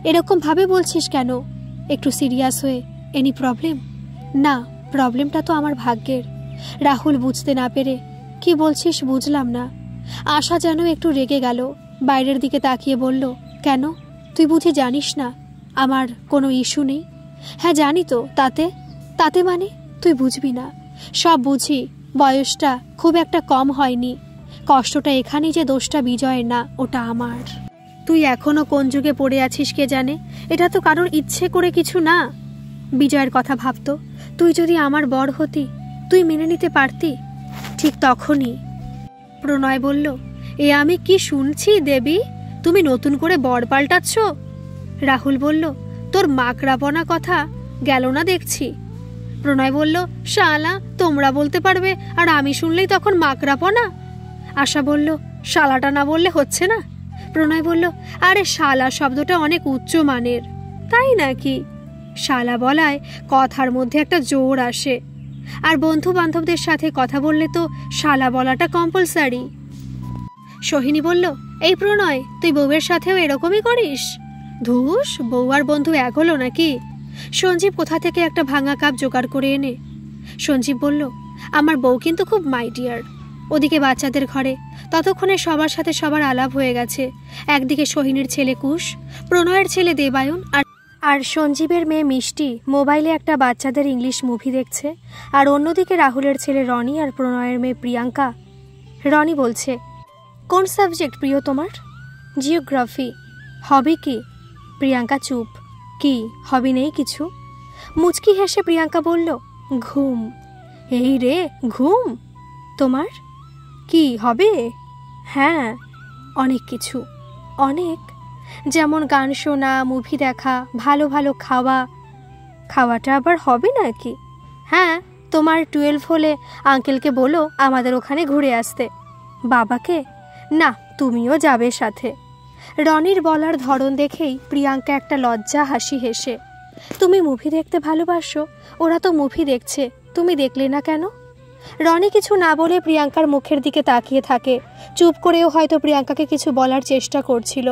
এরকম ভাবে বলছিস কেন? একটু সিরিয়াস হয়ে, এনি প্রবলেম? না, প্রবলেমটা তো আমার ভাগ্যের। রাহুল বুঝতে না পেরে, কি বলছিস বুঝলাম না। আশা যেন একটু রেগে গেল, বাইরের দিকে তাকিয়ে বলল, কেন, তুই বুঝি জানিস না আমার কোনো ইস্যু নেই? হ্যাঁ জানি তো, তাতে তাতে মানে? তুই বুঝবি না, সব বুঝি। বয়সটা খুব একটা কম হয়নি। কষ্টটা এখানেই যে দোষটা বিজয়ের না, ওটা আমার। তুই এখনো কোন যুগে পড়ে আছিস কে জানে। এটা তো কারোর ইচ্ছে করে কিছু না। বিজয়ের কথা ভাবতো, তুই যদি আমার বর হতি, তুই মেনে নিতে পারতি? ঠিক তখনই প্রণয় বলল, এ আমি কি শুনছি দেবী, তুমি নতুন করে বর পাল্টাচ্ছ? রাহুল বলল, তোর মাকড়াপনা কথা গেল না দেখছি। প্রণয় বলল, শালা, তোমরা বলতে পারবে আর আমি শুনলেই তখন মাকড়াপনা? আশা বলল, শালাটা না বললে হচ্ছে না? প্রণয় বলল, আরে শালা শব্দটা অনেক উচ্চ মানের। তাই নাকি? শালা বলায় কথার মধ্যে একটা জোর আসে, আর বন্ধু বান্ধবদের সাথে কথা বললে তো শালা বলাটা কম্পালসারি। সোহিনী বলল, এই প্রণয়, তুই বউয়ের সাথেও এরকমই করিস? ধুস, বউ আর বন্ধু এক হলো নাকি? সঞ্জীব কোথা থেকে একটা ভাঙা কাপ জোগাড় করে এনে সঞ্জীব বলল, আমার বউ কিন্তু খুব মাই ডিয়ার। ওদিকে বাচ্চাদের ঘরে ততক্ষণে সবার সাথে সবার আলাপ হয়ে গেছে। একদিকে সোহিনীর ছেলে কুশ, প্রণয়ের ছেলে দেবায়ন আর সঞ্জীবের মেয়ে মিষ্টি মোবাইলে একটা বাচ্চাদের ইংলিশ মুভি দেখছে। আর অন্যদিকে রাহুলের ছেলে রনি আর প্রণয়ের মেয়ে প্রিয়াঙ্কা। রনি বলছে, কোন সাবজেক্ট প্রিয় তোমার? জিওগ্রাফি। হবি কি? প্রিয়াঙ্কা চুপ। কি হবি নেই কিছু? মুচকি হেসে প্রিয়াঙ্কা বলল, ঘুম। এই রে, ঘুম? তোমার কি হবে? হ্যাঁ, অনেক কিছু, অনেক। যেমন গান শোনা, মুভি দেখা, ভালো ভালো খাওয়া। খাওয়াটা আবার হবে নাকি? হ্যাঁ, তোমার 12 হলে আঙ্কেলকে বলো আমাদের ওখানে ঘুরে আসতে। বাবাকে? না, তুমিও যাবে সাথে। রনির বলার ধরন দেখেই প্রিয়াঙ্কা একটা লজ্জা হাসি হেসে, তুমি মুভি দেখতে ভালোবাসো, ওরা তো মুভি দেখছে, তুমি দেখলে না কেন? রনি কিছু না বলে প্রিয়াঙ্কার মুখের দিকে তাকিয়ে থাকে। চুপ করেও হয়তো প্রিয়াঙ্কাকে কিছু বলার চেষ্টা করছিল।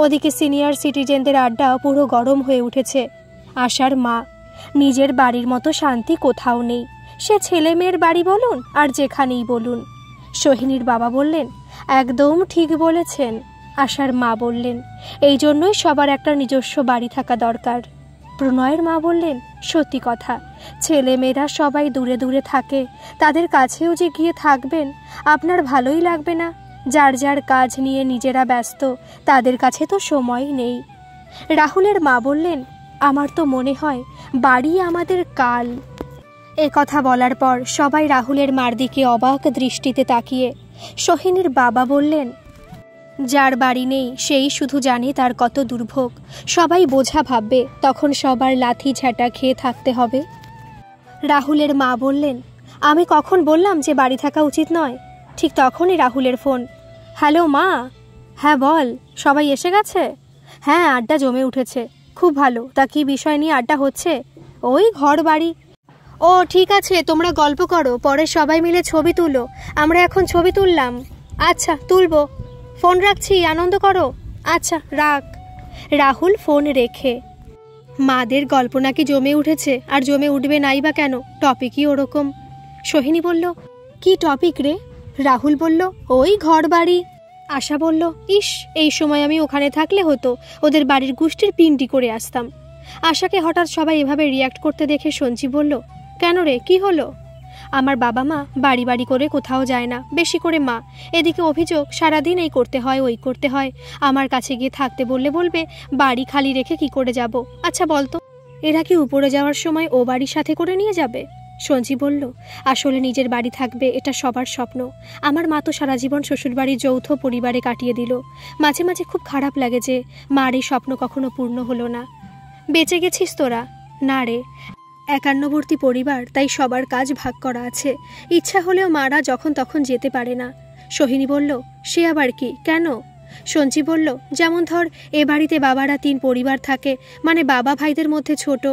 ওদিকে সিনিয়র সিটিজেনদের আড্ডা পুরো গরম হয়ে উঠেছে। আশার মা, নিজের বাড়ির মতো শান্তি কোথাও নেই, সে ছেলে মেয়ের বাড়ি বলুন আর যেখানেই বলুন। সোহিনীর বাবা বললেন, একদম ঠিক বলেছেন। আশার মা বললেন, এই জন্যই সবার একটা নিজস্ব বাড়ি থাকা দরকার। প্রণয়ের মা বললেন, সত্যি কথা, ছেলে মেয়েরা সবাই দূরে দূরে থাকে, তাদের কাছেও যে গিয়ে থাকবেন আপনার ভালোই লাগবে না? যার যার কাজ নিয়ে নিজেরা ব্যস্ত, তাদের কাছে তো সময়ই নেই। রাহুলের মা বললেন, আমার তো মনে হয় বাড়ি আমাদের কাল। এ কথা বলার পর সবাই রাহুলের মার দিকে অবাক দৃষ্টিতে তাকিয়ে। সোহিনীর বাবা বললেন, যার বাড়ি নেই সেই শুধু জানে তার কত দুর্ভোগ। সবাই বোঝা ভাববে, তখন সবার লাথি ঝাঁটা খেয়ে থাকতে হবে। রাহুলের মা বললেন, আমি কখন বললাম যে বাড়ি থাকা উচিত নয়? ঠিক তখনই রাহুলের ফোন। হ্যালো মা। হ্যাঁ বল, সবাই এসে গেছে? হ্যাঁ, আড্ডা জমে উঠেছে। খুব ভালো, তা কি বিষয় নিয়ে আড্ডা হচ্ছে? ওই ঘর বাড়ি। ও ঠিক আছে, তোমরা গল্প করো, পরে সবাই মিলে ছবি তুলো। আমরা এখন ছবি তুললাম। আচ্ছা তুলবো, ফোন রাখছি, আনন্দ করো। আচ্ছা রাখ। রাহুল ফোন রেখে। মাদের গল্প নাকি জমে উঠেছে, আর জমে উঠবে নাই বা কেন, টপিকই ওরকম। সোহিনী বলল, কি টপিক রে? রাহুল বলল, ওই ঘর বাড়ি। আশা বলল, ইস, এই সময় আমি ওখানে থাকলে হতো, ওদের বাড়ির গোষ্ঠীর পিন্ডি করে আসতাম। আশাকে হঠাৎ সবাই এভাবে রিয়াক্ট করতে দেখে সঞ্জীব বলল, কেন রে, কি হলো? আমার বাবা মা বাড়ি বাড়ি করে কোথাও যায় না, বেশি করে মা। এদিকে অভিযোগ সারাদিন এই করতে হয় ওই করতে হয়। আমার কাছে গিয়ে থাকতে বললে বলবে বাড়ি খালি রেখে কি করে যাব? আচ্ছা বলতো, এরা কি উপরে যাওয়ার সময় ও বাড়ির সাথে করে নিয়ে যাবে? সঞ্জীব বলল, আসলে নিজের বাড়ি থাকবে এটা সবার স্বপ্ন। আমার মা তো সারা জীবন শ্বশুরবাড়ির যৌথ পরিবারে কাটিয়ে দিল। মাঝে মাঝে খুব খারাপ লাগে যে মার এই স্বপ্ন কখনো পূর্ণ হলো না। বেঁচে গেছিস তোরা? না রে, একান্নবর্তী পরিবার, তাই সবার কাজ ভাগ করা আছে। ইচ্ছা হলেও মারা যখন তখন যেতে পারে না। সোহিনী বলল, সে আবার কি, কেন? সঞ্জীব বলল, যেমন ধর, এ বাড়িতে বাবারা 3 পরিবার থাকে, মানে বাবা ভাইদের মধ্যে ছোট,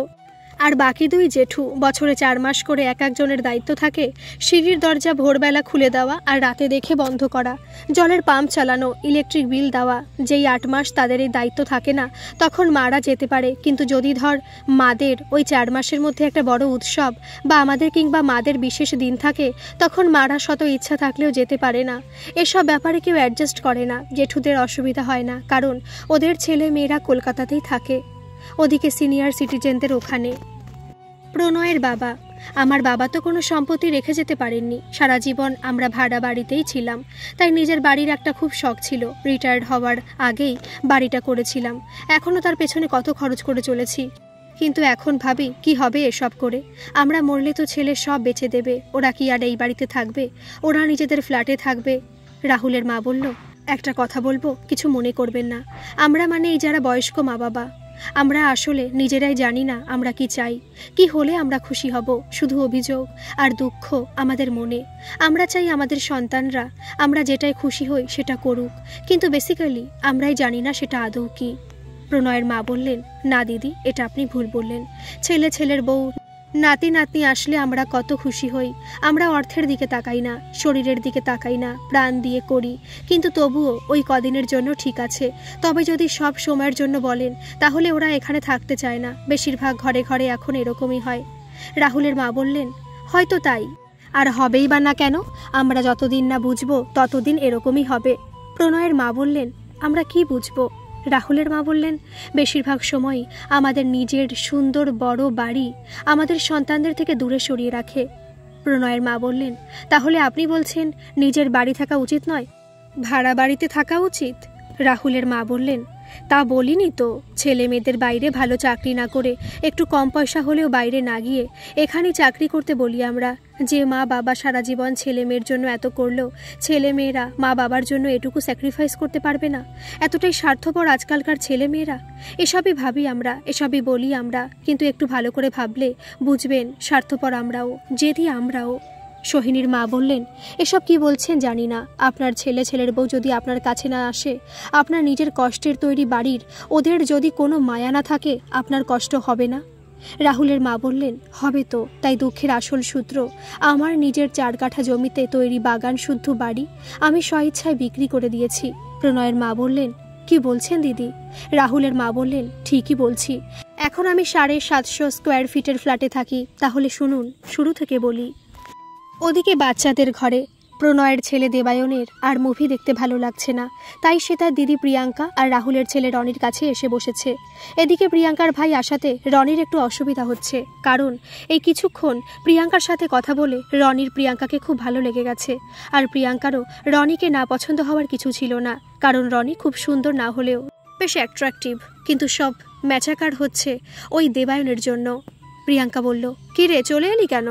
আর বাকি 2 জেঠু। বছরে 4 মাস করে এক একজনের দায়িত্ব থাকে। সিঁড়ির দরজা ভোরবেলা খুলে দেওয়া আর রাতে দেখে বন্ধ করা, জলের পাম্প চালানো, ইলেকট্রিক বিল দেওয়া। যেই 8 মাস তাদের এই দায়িত্ব থাকে না, তখন মারা যেতে পারে। কিন্তু যদি ধর মাদের ওই 4 মাসের মধ্যে একটা বড় উৎসব বা আমাদের কিংবা মাদের বিশেষ দিন থাকে, তখন মারা শত ইচ্ছা থাকলেও যেতে পারে না। এসব ব্যাপারে কেউ অ্যাডজাস্ট করে না। জেঠুদের অসুবিধা হয় না, কারণ ওদের ছেলে মেয়েরা কলকাতাতেই থাকে। ওদিকে সিনিয়র সিটিজেনদের ওখানে প্রণয়ের বাবা, আমার বাবা তো কোনো সম্পত্তি রেখে যেতে পারেননি। সারা জীবন আমরা ভাড়া বাড়িতেই ছিলাম, তাই নিজের বাড়ির একটা খুব শখ ছিল। রিটায়ার্ড হওয়ার আগেই বাড়িটা করেছিলাম। এখনও তার পেছনে কত খরচ করে চলেছি, কিন্তু এখন ভাবি কি হবে এসব করে। আমরা মরলে তো ছেলে সব বেচে দেবে, ওরা কি আর এই বাড়িতে থাকবে? ওরা নিজেদের ফ্ল্যাটে থাকবে। রাহুলের মা বলল, একটা কথা বলবো, কিছু মনে করবেন না। আমরা মানে এই যারা বয়স্ক মা বাবা, আমরা আসলে নিজেরাই জানি না আমরা কি চাই, কি হলে আমরা খুশি হব। শুধু অভিযোগ আর দুঃখ আমাদের মনে। আমরা চাই আমাদের সন্তানরা আমরা যেটাই খুশি হই সেটা করুক, কিন্তু বেসিক্যালি আমরাই জানি না সেটা আদৌ কি। প্রণয়ের মা বললেন, না দিদি, এটা আপনি ভুল বললেন। ছেলে, ছেলের বউ, নাতি নাতনি আসলে আমরা কত খুশি হই। আমরা অর্থের দিকে তাকাই না, শরীরের দিকে তাকাই না, প্রাণ দিয়ে করি। কিন্তু তবুও ওই কদিনের জন্য ঠিক আছে। তবে যদি সব সময়ের জন্য বলেন, তাহলে ওরা এখানে থাকতে চায় না। বেশিরভাগ ঘরে ঘরে এখন এরকমই হয়। রাহুলের মা বললেন, হয়তো তাই, আর হবেই বা না কেন? আমরা যতদিন না বুঝবো ততদিন এরকমই হবে। প্রণয়ের মা বললেন, আমরা কি বুঝবো? রাহুলের মা বললেন, বেশিরভাগ সময় আমাদের নিজের সুন্দর বড় বাড়ি আমাদের সন্তানদের থেকে দূরে সরিয়ে রাখে। প্রণয়ের মা বললেন, তাহলে আপনি বলছেন নিজের বাড়ি থাকা উচিত নয়, ভাড়া বাড়িতে থাকা উচিত? রাহুলের মা বললেন, তা বলিনি তো। ছেলে মেয়েদের বাইরে ভালো চাকরি না করে, একটু কম পয়সা হলেও বাইরে না গিয়ে এখানেই চাকরি করতে বলি আমরা। যে মা বাবা সারা জীবন ছেলে মেয়ের জন্য এত করলো, ছেলে মেয়েরা মা বাবার জন্য এটুকু স্যাক্রিফাইস করতে পারবে না? এতটাই স্বার্থপর আজকালকার ছেলে মেয়েরা। এসবই ভাবি আমরা, এসবই বলি আমরা, কিন্তু একটু ভালো করে ভাবলে বুঝবেন স্বার্থপর আমরাও, জেদি আমরাও। সোহিনীর মা বললেন, এসব কি বলছেন জানি না। আপনার ছেলে, ছেলের বউ যদি আপনার কাছে না আসে, আপনার নিজের কষ্টের তৈরি বাড়ির ওদের যদি কোনো মায়া না থাকে, আপনার কষ্ট হবে না? রাহুলের মা বললেন, হবে তো, তাই দুঃখের আসল সূত্র আমার নিজের 4 কাঠা জমিতে তৈরি বাগান শুদ্ধ বাড়ি আমি স্বইচ্ছায় বিক্রি করে দিয়েছি। প্রণয়ের মা বললেন, কি বলছেন দিদি? রাহুলের মা বললেন, ঠিকই বলছি। এখন আমি 750 স্কোয়ার ফিটের ফ্ল্যাটে থাকি। তাহলে শুনুন, শুরু থেকে বলি। ওদিকে বাচ্চাদের ঘরে প্রণয়ের ছেলে দেবায়নের আর মুভি দেখতে ভালো লাগছে না, তাই সে তার দিদি প্রিয়াঙ্কা আর রাহুলের ছেলে রনির কাছে এসে বসেছে। এদিকে প্রিয়াঙ্কার ভাই আসাতে রনির একটু অসুবিধা হচ্ছে, কারণ এই কিছুক্ষণ প্রিয়াঙ্কার সাথে কথা বলে রনির প্রিয়াঙ্কাকে খুব ভালো লেগে গেছে। আর প্রিয়াঙ্কারও রনিকে না পছন্দ হওয়ার কিছু ছিল না, কারণ রনি খুব সুন্দর না হলেও বেশ অ্যাট্রাকটিভ। কিন্তু সব ম্যাচাকার হচ্ছে ওই দেবায়নের জন্য। প্রিয়াঙ্কা বলল, কি রে, চলে এলি কেন?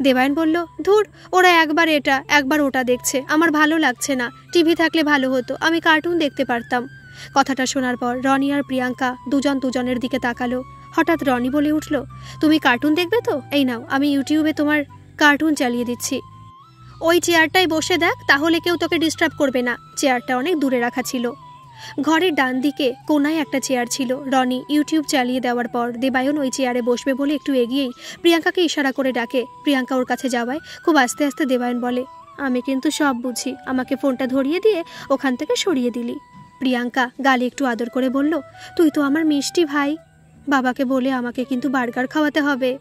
দেবায়ন বলল, ধুর, ওরা একবার এটা একবার ওটা দেখছে, আমার ভালো লাগছে না। টিভি থাকলে ভালো হতো, আমি কার্টুন দেখতে পারতাম। কথাটা শোনার পর রনি আর প্রিয়াঙ্কা দুজন দুজনের দিকে তাকালো। হঠাৎ রনি বলে উঠল, তুমি কার্টুন দেখবে তো? এই নাও, আমি ইউটিউবে তোমার কার্টুন চালিয়ে দিচ্ছি। ওই চেয়ারটায় বসে দেখ, তাহলে কেউ তোকে ডিস্টার্ব করবে না। চেয়ারটা অনেক দূরে রাখা ছিল। ঘরের ডান দিকে কোনায় একটা চেয়ার ছিল। রনি ইউটিউব চালিয়ে দেওয়ার পর দেবায়ন ওই চেয়ারে বসবে বলে একটু এগিয়েই প্রিয়াঙ্কাকে ইশারা করে ডাকে। প্রিয়াঙ্কা ওর কাছে যাওয়ায় খুব আস্তে আস্তে দেবায়ন বলে, আমি কিন্তু সব বুঝি, আমাকে ফোনটা ধরিয়ে দিয়ে ওখান থেকে সরিয়ে দিলি। প্রিয়াঙ্কা গালে একটু আদর করে বলল, তুই তো আমার মিষ্টি ভাই, বাবাকে বলে আমাকে কিন্তু বার্গার খাওয়াতে হবে।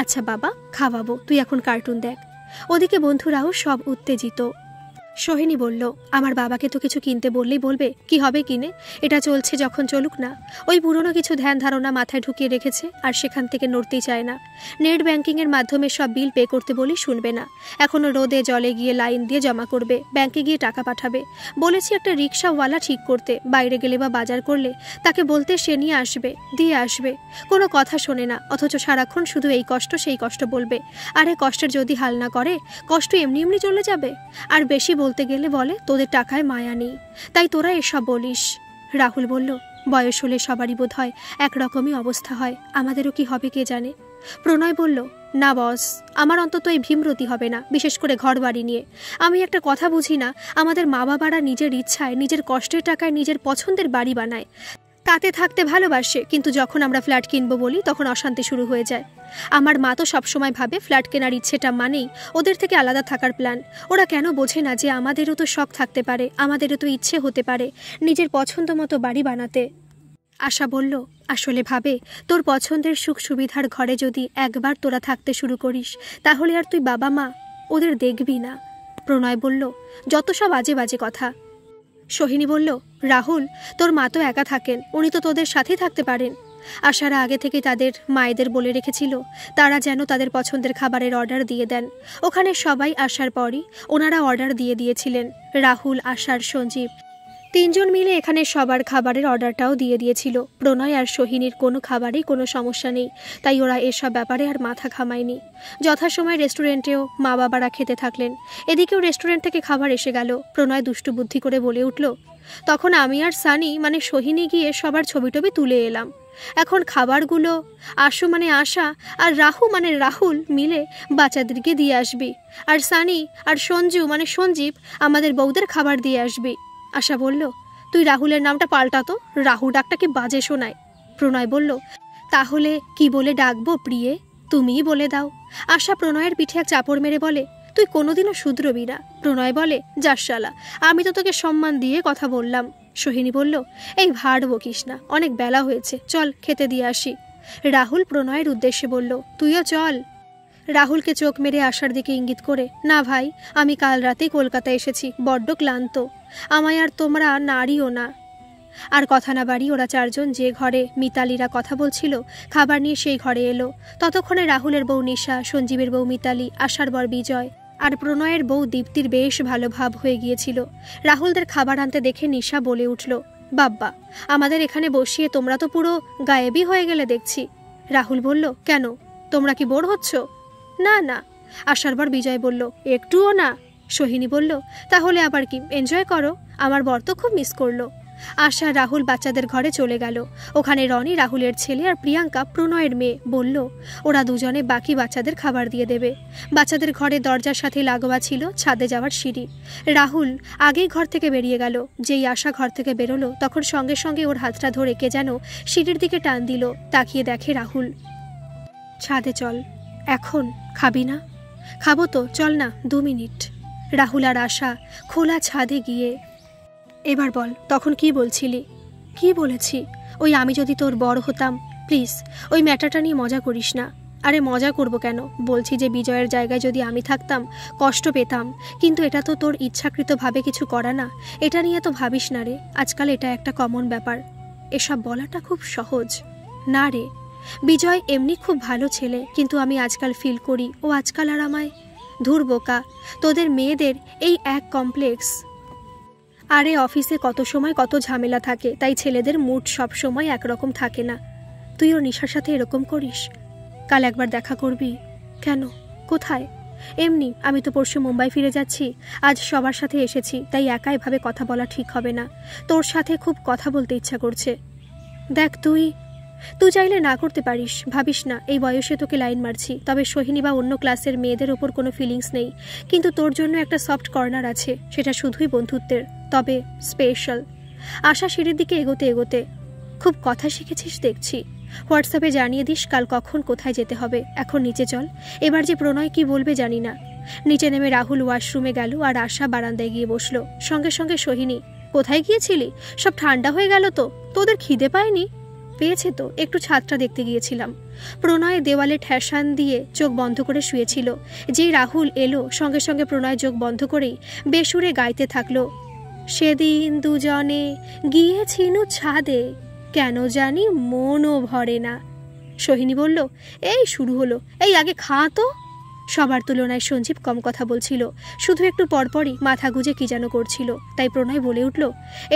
আচ্ছা বাবা, খাওয়াবো, তুই এখন কার্টুন দেখ। ওদিকে বন্ধুরাও সব উত্তেজিত। সোহিনী বলল, আমার বাবাকে তো কিছু কিনতে বললেই বলবে, কি হবে কিনে, এটা চলছে যখন চলুক না। ওই পুরনো কিছু ধ্যান ধারণা মাথায় ঢুকিয়ে রেখেছে, আর সেখান থেকে নড়তেই চায় না। নেট ব্যাংকিংয়ের মাধ্যমে সব বিল পে করতে বলি শুনবে না। এখনও রোদে জলে গিয়ে লাইন দিয়ে জমা করবে, ব্যাংকে গিয়ে টাকা পাঠাবে। বলেছি একটা রিক্সাওয়ালা ঠিক করতে, বাইরে গেলে বা বাজার করলে তাকে বলতে সে নিয়ে আসবে, দিয়ে আসবে। কোনো কথা শোনে না, অথচ সারাক্ষণ শুধু এই কষ্ট সেই কষ্ট বলবে। আরে কষ্টের যদি হাল না করে, কষ্ট এমনি এমনি চলে যাবে। আর বেশি বলতে গেলে বলে তোদের টাকায় মায়া নেই, তাই তোরা এসব বলিস। রাহুল বলল, বয়স হলে সবারই বোধ হয় একরকমই অবস্থা হয়, আমাদেরও কি হবে কে জানে। প্রণয় বলল, না বস, আমার অন্তত এই ভীমরতি হবে না, বিশেষ করে ঘর বাড়ি নিয়ে। আমি একটা কথা বুঝি না, আমাদের মা বাবারা নিজের ইচ্ছায় নিজের কষ্টের টাকায় নিজের পছন্দের বাড়ি বানায়, তাতে থাকতে ভালোবাসে, কিন্তু যখন আমরা ফ্ল্যাট কিনবো বলি তখন অশান্তি শুরু হয়ে যায়। আমার মা তো সবসময় ভাবে ফ্ল্যাট কেনার ইচ্ছেটা মানেই ওদের থেকে আলাদা থাকার প্ল্যান। ওরা কেন বোঝে না যে আমাদেরও তো শখ থাকতে পারে, আমাদেরও তো ইচ্ছে হতে পারে নিজের পছন্দ মতো বাড়ি বানাতে। আশা বলল, আসলে ভাবে তোর পছন্দের সুখ সুবিধার ঘরে যদি একবার তোরা থাকতে শুরু করিস, তাহলে আর তুই বাবা মা ওদের দেখবি না। প্রণয় বলল, যত সব আজে বাজে কথা। সোহিনী বলল, রাহুল, তোর মা তো একা থাকেন, উনি তো তোদের সাথেই থাকতে পারেন। আসার আগে থেকে তাদের মায়েদের বলে রেখেছিল তারা যেন তাদের পছন্দের খাবারের অর্ডার দিয়ে দেন। ওখানে সবাই আসার পরই ওনারা অর্ডার দিয়ে দিয়েছিলেন। রাহুল, আশার, সঞ্জীব 3 জন মিলে এখানে সবার খাবারের অর্ডারটাও দিয়ে দিয়েছিল। প্রণয় আর সোহিনীর কোনো খাবারেই কোনো সমস্যা নেই, তাই ওরা এসব ব্যাপারে আর মাথা ঘামায়নি। যথাসময় রেস্টুরেন্টেও মা বাবারা খেতে থাকলেন। এদিকেও রেস্টুরেন্ট থেকে খাবার এসে গেল। প্রণয় দুষ্টু বুদ্ধি করে বলে উঠল, তখন আমি আর সানি মানে সোহিনী গিয়ে সবার ছবি টবি তুলে এলাম। এখন খাবারগুলো আশু মানে আশা আর রাহু মানে রাহুল মিলে বাচ্চাদেরকে দিয়ে আসবি, আর সানি আর সঞ্জু মানে সঞ্জীব আমাদের বউদের খাবার দিয়ে আসবি। আশা বলল, তুই রাহুলের নামটা পাল্টাতো, রাহু ডাকটা কি বাজে শোনায়। প্রণয় বলল, তাহলে কি বলে ডাকবো প্রিয়ে, তুমিই বলে দাও। আশা প্রণয়ের পিঠে এক চাপড় মেরে বলে, তুই কোনোদিনও শুধরবি না। প্রণয় বলে, যাস শালা, আমি তো তোকে সম্মান দিয়ে কথা বললাম। সোহিনী বলল, এই ভাড় বকিস না, অনেক বেলা হয়েছে, চল খেতে দিয়ে আসি। রাহুল প্রণয়ের উদ্দেশ্যে বলল, তুইও চল। রাহুলকে চোখ মেরে আসার দিকে ইঙ্গিত করে, না ভাই, আমি কাল রাতেই কলকাতা এসেছি, বড্ড ক্লান্ত, আমায় আর তোমরা নাড়িও না। আর কথা না বাড়ি ওরা 4 জন যে ঘরে মিতালিরা কথা বলছিল খাবার নিয়ে সেই ঘরে এলো। ততক্ষণে রাহুলের বউ নিশা, সঞ্জীবের বউ মিতালি, আশার বর বিজয় আর প্রণয়ের বউ দীপ্তির বেশ ভালো ভাব হয়ে গিয়েছিল। রাহুলদের খাবার আনতে দেখে নিশা বলে উঠল, বাব্বা, আমাদের এখানে বসিয়ে তোমরা তো পুরো গায়েবই হয়ে গেলে দেখছি। রাহুল বলল, কেন, তোমরা কি বোর হচ্ছ? না না। আশার বর বিজয় বলল, একটুও না। সোহিনী বলল, তাহলে আবার কি, এনজয় করো, আমার বর তো খুব মিস করলো। আশা রাহুল বাচ্চাদের ঘরে চলে গেল। ওখানে রনি, রাহুলের ছেলে আর প্রিয়াঙ্কা প্রণয়ের মেয়ে বলল ওরা দুজনে বাকি বাচ্চাদের খাবার দিয়ে দেবে। বাচ্চাদের ঘরে দরজার সাথে লাগোয়া ছিল ছাদে যাওয়ার সিঁড়ি। রাহুল আগেই ঘর থেকে বেরিয়ে গেল। যেই আশা ঘর থেকে বেরোলো তখন সঙ্গে সঙ্গে ওর হাতটা ধরে কে যেন সিঁড়ির দিকে টান দিল। তাকিয়ে দেখে রাহুল। ছাদে চল। এখন খাবি না? খাবো তো, চল না, 2 মিনিট। রাহুল আর আশা খোলা ছাদে গিয়ে, এবার বল তখন কি বলছিলি? কি বলেছি? ওই আমি যদি তোর বড় হতাম, প্লিজ ওই ম্যাটারটা নিয়ে মজা করিস না। আরে মজা করব কেন? বলছি যে বিজয়ের জায়গায় যদি আমি থাকতাম কষ্ট পেতাম, কিন্তু এটা তো তোর ইচ্ছাকৃতভাবে কিছু করা না। এটা নিয়ে তো ভাবিস না রে, আজকাল এটা একটা কমন ব্যাপার। এসব বলাটা খুব সহজ না রে। বিজয় এমনি খুব ভালো ছেলে, কিন্তু আমি আজকাল ফিল করি ও আজকাল আর আমায়, ধুর বোকা, তোদের মেয়েদের এই এক কমপ্লেক্স। আরে অফিসে কত সময় কত ঝামেলা থাকে, তাই ছেলেদের মুড সব সময় একরকম থাকে না। তুই ওর নিশার সাথে এরকম করিস? কাল একবার দেখা করবি? কেন? কোথায়? এমনি, আমি তো পরশু মুম্বাই ফিরে যাচ্ছি, আজ সবার সাথে এসেছি, তাই একা এভাবে কথা বলা ঠিক হবে না। তোর সাথে খুব কথা বলতে ইচ্ছা করছে। দেখ তুই চাইলে না করতে পারিস, ভাবিস না এই বয়সে তোকে লাইন মারছি। তবে সোহিনী বা অন্য ক্লাসের মেয়েদের ওপর কোনো ফিলিংস নেই, কিন্তু তোর জন্য একটা সফট কর্নার আছে, সেটা শুধুই বন্ধুত্বের, তবে স্পেশাল। আশা সিঁড়ির দিকে এগোতে এগোতে, খুব কথা শিখেছিস দেখছি। হোয়াটসঅ্যাপে জানিয়ে দিস কাল কখন কোথায় যেতে হবে। এখন নিচে চল, এবার যে প্রণয় কি বলবে জানি না। নিচে নেমে রাহুল ওয়াশরুমে গেল আর আশা বারান্দায় গিয়ে বসলো। সঙ্গে সঙ্গে সোহিনী, কোথায় গিয়েছিলি? সব ঠান্ডা হয়ে গেল তো, তোদের খিদে পায়নি? পেয়েছে তো, একটু ছাদটা দেখতে গিয়েছিলাম। প্রণয় দেওয়ালে ঠেসান দিয়ে চোখ বন্ধ করে শুয়েছিল। যেই রাহুল এলো, সঙ্গে সঙ্গে প্রণয় চোখ বন্ধ করেই বেসুরে গাইতে থাকলো, সেদিন দুজনে গিয়েছিনু ছাদে, কেন জানি মনও ভরে না। সোহিনী বলল, এই শুরু হলো, এই আগে খা তো। সবার তুলনায় সঞ্জীব কম কথা বলছিল, শুধু একটু পরপরই মাথা গুজে কি যেন করছিল। তাই প্রণয় বলে উঠল,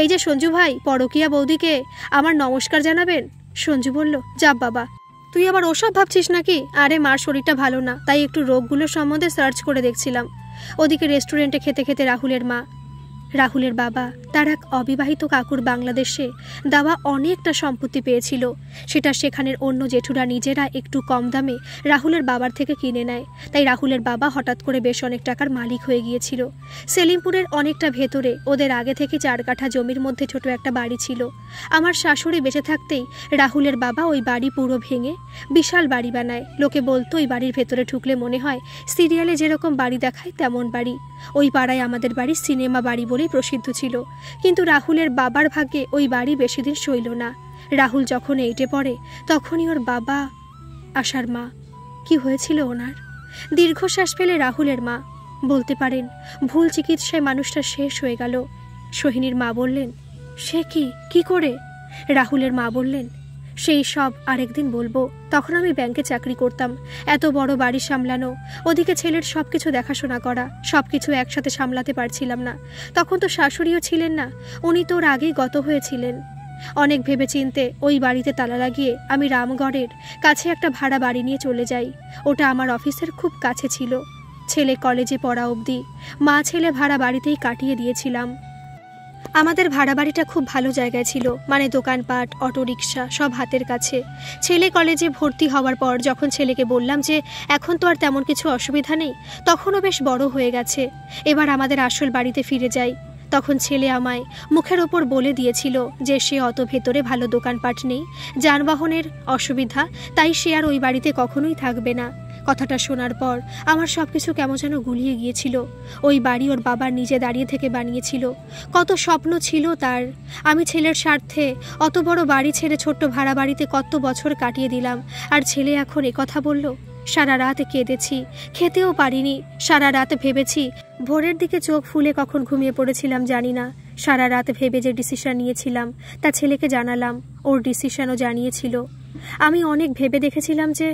এই যে সঞ্জু ভাই, পরকীয়া বৌদিকে আমার নমস্কার জানাবেন। সঞ্জু বলল, যাব বাবা, তুই আবার ওসব ভাবছিস নাকি? আরে মার শরীরটা ভালো না, তাই একটু রোগগুলো সম্বন্ধে সার্চ করে দেখছিলাম। ওদিকে রেস্টুরেন্টে খেতে খেতে রাহুলের বাবা তার এক অবিবাহিত কাকুর বাংলাদেশে দেওয়া অনেকটা সম্পত্তি পেয়েছিল। সেটা সেখানের অন্য জেঠুরা নিজেরা একটু কম দামে রাহুলের বাবার থেকে কিনে নেয়। তাই রাহুলের বাবা হঠাৎ করে বেশ অনেক টাকার মালিক হয়ে গিয়েছিল। সেলিমপুরের অনেকটা ভেতরে ওদের আগে থেকে 4 কাঠা জমির মধ্যে ছোট একটা বাড়ি ছিল। আমার শাশুড়ি বেঁচে থাকতেই রাহুলের বাবা ওই বাড়ি পুরো ভেঙে বিশাল বাড়ি বানায়। লোকে বলতো ওই বাড়ির ভেতরে ঢুকলে মনে হয় সিরিয়ালে যেরকম বাড়ি দেখায় তেমন বাড়ি। ওই পাড়ায় আমাদের বাড়ি সিনেমা বাড়ি বলেই প্রসিদ্ধ ছিল, কিন্তু রাহুলের বাবার ভাগ্যে ওই বাড়ি বেশি দিন সইল না। রাহুল যখন 8-এ পড়ে তখনই ওর বাবা, আশার মা, কি হয়েছিল ওনার? দীর্ঘশ্বাস ফেলে রাহুলের মা বলতে পারেন, ভুল চিকিৎসায় মানুষটা শেষ হয়ে গেল। সোহিনীর মা বললেন, সে কি করে? রাহুলের মা বললেন, সেই সব আরেকদিন বলবো। তখন আমি ব্যাংকে চাকরি করতাম, এত বড় বাড়ি সামলানো, ওদিকে ছেলের সবকিছু দেখাশোনা করা, সবকিছু একসাথে সামলাতে পারছিলাম না। তখন তো শাশুড়িও ছিলেন না, উনি তো ওর আগেই গত হয়েছিলেন। অনেক ভেবেচিন্তে ওই বাড়িতে তালা লাগিয়ে আমি রামগড়ের কাছে একটা ভাড়া বাড়ি নিয়ে চলে যাই। ওটা আমার অফিসের খুব কাছে ছিল। ছেলে কলেজে পড়া অবধি মা ছেলে ভাড়া বাড়িতেই কাটিয়ে দিয়েছিলাম। আমাদের ভাড়া বাড়িটা খুব ভালো জায়গায় ছিল, মানে দোকানপাট, অটোরিকশা সব হাতের কাছে। ছেলে কলেজে ভর্তি হওয়ার পর যখন ছেলেকে বললাম যে এখন তো আর তেমন কিছু অসুবিধা নেই, তখনও বেশ বড় হয়ে গেছে, এবার আমাদের আসল বাড়িতে ফিরে যাই, তখন ছেলে আমায় মুখের ওপর বলে দিয়েছিল যে সে অত ভেতরে ভালো দোকানপাট নেই, যানবাহনের অসুবিধা, তাই সে আর ওই বাড়িতে কখনোই থাকবে না। কথাটা শোনার পর আমার সবকিছু কেমন যেন গুলিয়ে গিয়েছিল। ওই বাড়ি ওর বাবার নিজে দাঁড়িয়ে থেকে বানিয়েছিল, কত স্বপ্ন ছিল তার। আমি ছেলের স্বার্থে অত বড় বাড়ি ছেড়ে ছোট্ট ভাড়া বাড়িতে কত বছর কাটিয়ে দিলাম, আর ছেলে এখন কথা বলল। সারা রাত কেঁদেছি, খেতেও পারিনি, সারা রাত ভেবেছি, ভোরের দিকে চোখ ফুলে কখন ঘুমিয়ে পড়েছিলাম জানি না। সারা রাত ভেবে যে ডিসিশন নিয়েছিলাম তা ছেলেকে জানালাম, ওর ডিসিশনও জানিয়েছিল। আমি অনেক ভেবে দেখেছিলাম যে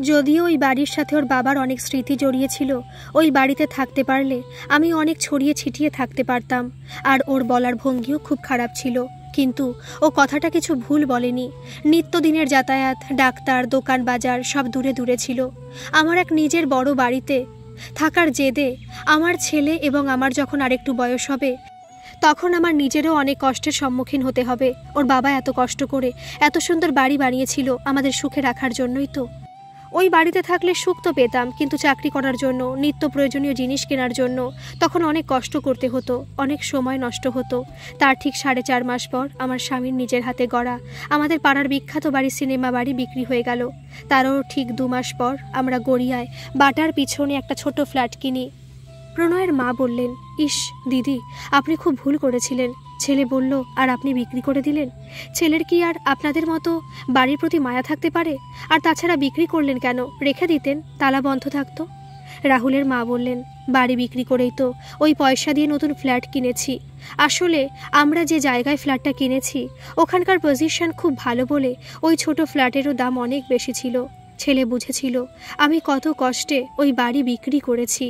যদিও ওই বাড়ির সাথে ওর বাবার অনেক স্মৃতি জড়িয়েছিল, ওই বাড়িতে থাকতে পারলে আমি অনেক ছড়িয়ে ছিটিয়ে থাকতে পারতাম। আর ওর বলার ভঙ্গিও খুব খারাপ ছিল, কিন্তু ও কথাটা কিছু ভুল বলেনি। নিত্যদিনের যাতায়াত, ডাক্তার, দোকান বাজার সব দূরে দূরে ছিল। আমার এক নিজের বড় বাড়িতে থাকার জেদে আমার ছেলে এবং আমার যখন আরেকটু বয়স হবে তখন আমার নিজেরও অনেক কষ্টের সম্মুখীন হতে হবে। ওর বাবা এত কষ্ট করে এত সুন্দর বাড়ি বানিয়েছিল আমাদের সুখে রাখার জন্যই তো। ওই বাড়িতে থাকলে সুখ তো পেতাম, কিন্তু চাকরি করার জন্য, নিত্য প্রয়োজনীয় জিনিস কেনার জন্য তখন অনেক কষ্ট করতে হতো, অনেক সময় নষ্ট হতো। তার ঠিক 4.5 মাস পর আমার স্বামীর নিজের হাতে গড়া আমাদের পাড়ার বিখ্যাত বাড়ি সিনেমা বাড়ি বিক্রি হয়ে গেল। তারও ঠিক 2 মাস পর আমরা গড়িয়ায় বাটার পিছনে একটা ছোট ফ্ল্যাট কিনি। প্রণয়ের মা বললেন, ইস দিদি, আপনি খুব ভুল করেছিলেন। ছেলে বলল, আর আপনি বিক্রি করে দিলেন? ছেলের কি আর আপনাদের মতো বাড়ির প্রতি মায়া থাকতে পারে? আর তাছাড়া বিক্রি করলেন কেন? রেখে দিতেন, তালা বন্ধ থাকতো। রাহুলের মা বললেন, বাড়ি বিক্রি করেই তো ওই পয়সা দিয়ে নতুন ফ্ল্যাট কিনেছি। আসলে আমরা যে জায়গায় ফ্ল্যাটটা কিনেছি ওখানকার পজিশন খুব ভালো বলে ওই ছোট ফ্ল্যাটেরও দাম অনেক বেশি ছিল। ছেলে বুঝেছিল আমি কত কষ্টে ওই বাড়ি বিক্রি করেছি।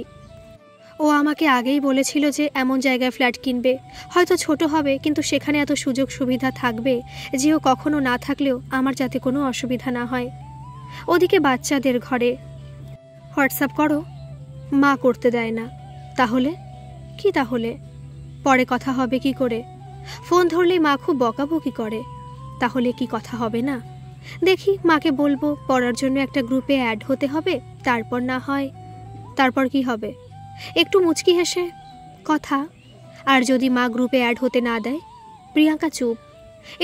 ও আমাকে আগেই বলেছিল যে এমন জায়গায় ফ্ল্যাট কিনবে, হয়তো ছোট হবে, কিন্তু সেখানে এত সুযোগ সুবিধা থাকবে যে ও কখনো না থাকলেও আমার যাতে কোনো অসুবিধা না হয়। ওদিকে বাচ্চাদের ঘরে হোয়াটসঅ্যাপ করো, মা করতে দেয় না। তাহলে কি? তাহলে পরে কথা হবে কি করে? ফোন ধরলেই মা খুব বকাবকি করে। তাহলে কি কথা হবে না? দেখি, মাকে বলবো পড়ার জন্য একটা গ্রুপে অ্যাড হতে হবে, তারপর না হয়। তারপর কি হবে? একটু মুচকি হেসে কথা। আর যদি মা গ্রুপে অ্যাড হতে না দেয়? প্রিয়াঙ্কা চুপ।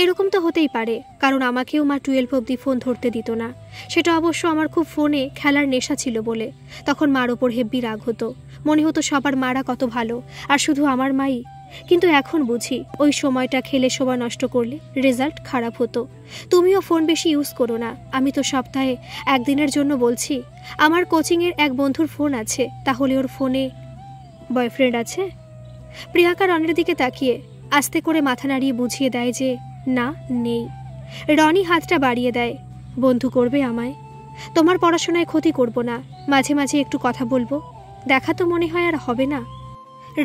এরকম তো হতেই পারে, কারণ আমাকেও মা 12 অবধি ফোন ধরতে দিত না। সেটা অবশ্য আমার খুব ফোনে খেলার নেশা ছিল বলে। তখন মার ওপর হেব্বি রাগ হতো, মনে হতো সবার মারা কত ভালো আর শুধু আমার মাই। কিন্তু এখন বুঝি ওই সময়টা খেলে সময় নষ্ট করলে রেজাল্ট খারাপ হতো। তুমিও ফোন বেশি ইউজ করো না। আমি তো সপ্তাহে 1 দিনের জন্য বলছি। আমার কোচিংয়ের এক বন্ধুর ফোন আছে, তাহলে ওর ফোনে বয়ফ্রেন্ড আছে? প্রিয়াঙ্কা রনির দিকে তাকিয়ে আস্তে করে মাথা নাড়িয়ে বুঝিয়ে দেয় যে না, নেই। রনি হাতটা বাড়িয়ে দেয়, বন্ধু করবে আমায়? তোমার পড়াশোনায় ক্ষতি করব না, মাঝে মাঝে একটু কথা বলবো। দেখা তো মনে হয় আর হবে না।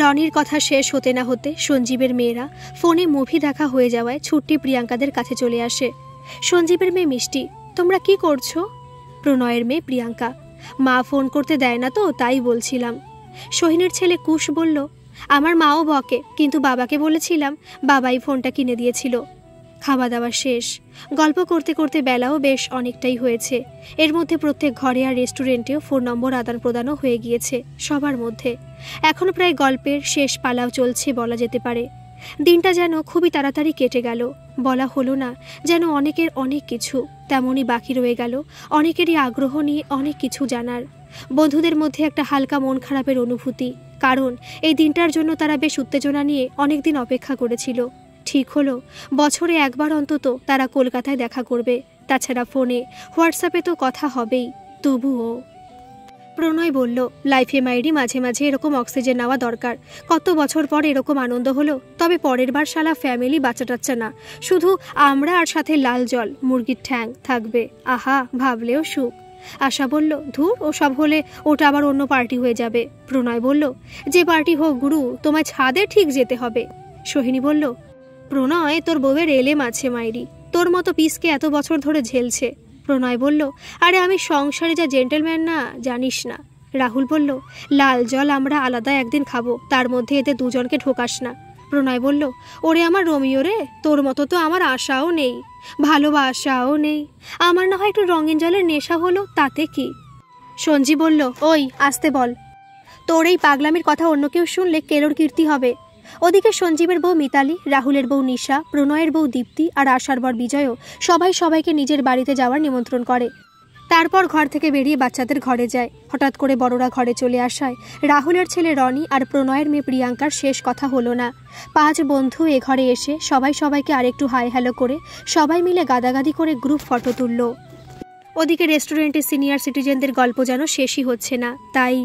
রনির কথা শেষ হতে না হতে সঞ্জীবের মেয়েরা ফোনে মুভি দেখা হয়ে যাওয়ায় ছুট্টি প্রিয়াঙ্কাদের কাছে চলে আসে। সঞ্জীবের মেয়ে মিষ্টি, তোমরা কি করছো? প্রণয়ের মেয়ে প্রিয়াঙ্কা, মা ফোন করতে দেয় না তো তাই বলছিলাম। সোহিনীর ছেলে কুশ বলল, আমার মাও বকে, কিন্তু বাবাকে বলেছিলাম, বাবাই ফোনটা কিনে দিয়েছিল। খাওয়া দাওয়া শেষ। গল্প করতে করতে বেলাও বেশ অনেকটাই হয়েছে। এর মধ্যে প্রত্যেক ঘরে আর রেস্টুরেন্টেও ফোন নম্বর আদান প্রদানও হয়ে গিয়েছে সবার মধ্যে। এখন প্রায় গল্পের শেষ পালাও চলছে বলা যেতে পারে। দিনটা যেন খুবই তাড়াতাড়ি কেটে গেল। বলা হলো না, যেন অনেকের অনেক কিছু তেমনই বাকি রয়ে গেল। অনেকেরই আগ্রহ নিয়ে অনেক কিছু জানার। বন্ধুদের মধ্যে একটা হালকা মন খারাপের অনুভূতি, কারণ এই দিনটার জন্য তারা বেশ উত্তেজনা নিয়ে অনেকদিন অপেক্ষা করেছিল। ঠিক হলো, বছরে একবার অন্তত তারা কলকাতায় দেখা করবে। তাছাড়া ফোনে হোয়াটসঅ্যাপে তো কথা হবেই। তবুও প্রণয় বলল, লাইফে মাইরি মাঝে মাঝে এরকম অক্সিজেন নেওয়া দরকার। কত বছর পর এরকম আনন্দ হলো। তবে পরের বার শালা ফ্যামিলি বাচ্চা টাচ্চা না, শুধু আমরা আর সাথে লাল জল মুরগির ঠ্যাং থাকবে। আহা, ভাবলেও সুখ। আশা বলল, ধুর, ও সব হলে ওটা আবার অন্য পার্টি হয়ে যাবে। প্রণয় বলল, যে পার্টি হোক গুরু, তোমায় ছাদে ঠিক যেতে হবে। সোহিনী বলল, প্রণয়, তোর বউয়ের এলেম আছে মাইরি, তোর মতো পিসকে এত বছর ধরে ঝেলছে। প্রণয় বলল, আরে আমি সংসারে যা জেন্টেলম্যান না, জানিস না। রাহুল বলল, লাল জল আমরা আলাদা একদিন খাবো, তার মধ্যে এতে দুজনকে ঢোকাস না। প্রণয় বলল, ওরে আমার রোমিও রে, তোর মতো তো আমার আশাও নেই, ভালোবাসাও নেই। আমার না হয় একটু রঙিন জলের নেশা হলো, তাতে কি? সঞ্জীব বলল, ওই আস্তে বল, তোর এই পাগলামির কথা অন্য কেউ শুনলে কেলোর কীর্তি হবে। ওদিকে সঞ্জীবের বউ মিতালি, রাহুলের বউ নিশা, প্রণয়ের বউ দীপ্তি আর আশার বর বিজয়ও সবাই সবাইকে নিজের বাড়িতে যাওয়ার নিমন্ত্রণ করে। তারপর ঘর থেকে বেরিয়ে বাচ্চাদের ঘরে যায়। হঠাৎ করে বড়রা ঘরে চলে আসায় রাহুলের ছেলে রনি আর প্রণয়ের মেয়ে প্রিয়াঙ্কার শেষ কথা হলো না। 5 বন্ধু এ ঘরে এসে সবাই সবাইকে আরেকটু হাই হ্যালো করে সবাই মিলে গাদাগাদি করে গ্রুপ ফটো তুলল। ওদিকে রেস্টুরেন্টে সিনিয়র সিটিজেনদের গল্প যেন শেষই হচ্ছে না। তাই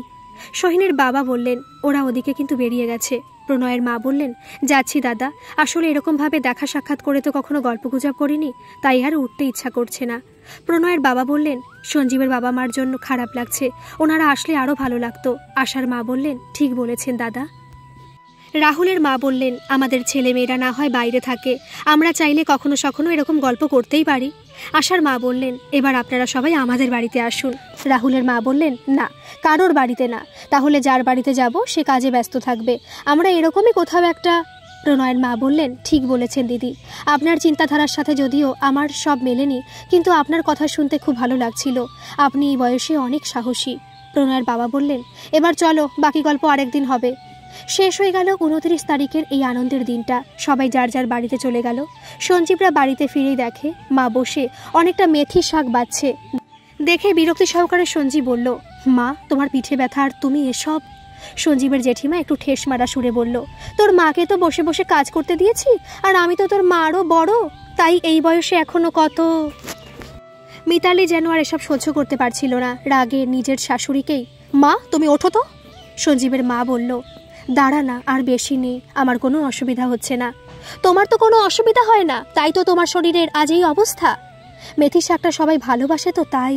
সোহিনীর বাবা বললেন, ওরা ওদিকে কিন্তু বেরিয়ে গেছে। প্রণয়ের মা বললেন, যাচ্ছি দাদা, আসলে এরকমভাবে দেখা সাক্ষাৎ করে তো কখনো গল্পগুজব করিনি, তাই আর উঠতে ইচ্ছা করছে না। প্রণয়ের বাবা বললেন, সঞ্জীবের বাবা মার জন্য খারাপ লাগছে, ওনারা আসলে আরও ভালো লাগতো। আশার মা বললেন, ঠিক বলেছেন দাদা। রাহুলের মা বললেন, আমাদের ছেলেমেয়েরা না হয় বাইরে থাকে, আমরা চাইলে কখনো সখনো এরকম গল্প করতেই পারি। আশার মা বললেন, এবার আপনারা সবাই আমাদের বাড়িতে আসুন। রাহুলের মা বললেন, না, কারোর বাড়িতে না, তাহলে যার বাড়িতে যাব সে কাজে ব্যস্ত থাকবে, আমরা এরকমই কোথাও একটা। প্রণয়ের মা বললেন, ঠিক বলেছেন দিদি, আপনার চিন্তাধারার সাথে যদিও আমার সব মেলেনি, কিন্তু আপনার কথা শুনতে খুব ভালো লাগছিল। আপনি এই বয়সে অনেক সাহসী। প্রণয়ের বাবা বললেন, এবার চলো, বাকি গল্প আরেকদিন হবে। শেষ হয়ে গেল 29 তারিখের এই আনন্দের দিনটা। সবাই যার যার বাড়িতে চলে গেল। সঞ্জীবরা বাড়িতে ফিরেই দেখে মা বসে অনেকটা মেথি শাক বাচ্ছে। দেখে বিরক্তি সহকারে সঞ্জীব বলল, মা, তোমার পিঠে ব্যথা আর তুমি এসব? সঞ্জীবের জেঠিমা একটু ঠেস মারা সুরে বলল, তোর মাকে তো বসে বসে কাজ করতে দিয়েছি, আর আমি তো তোর মারও বড়, তাই এই বয়সে এখনো কত। মিতালি যেন আর এসব সহ্য করতে পারছিল না, রাগে নিজের শাশুড়িকেই। মা, তুমি ওঠো তো। সঞ্জীবের মা বলল, দাঁড়া না, আর বেশি নেই, আমার কোনো অসুবিধা হচ্ছে না। তোমার তো কোনো অসুবিধা হয় না, তাই তো তোমার শরীরের আজ এই অবস্থা। মেথি শাকটা সবাই ভালোবাসে তো তাই।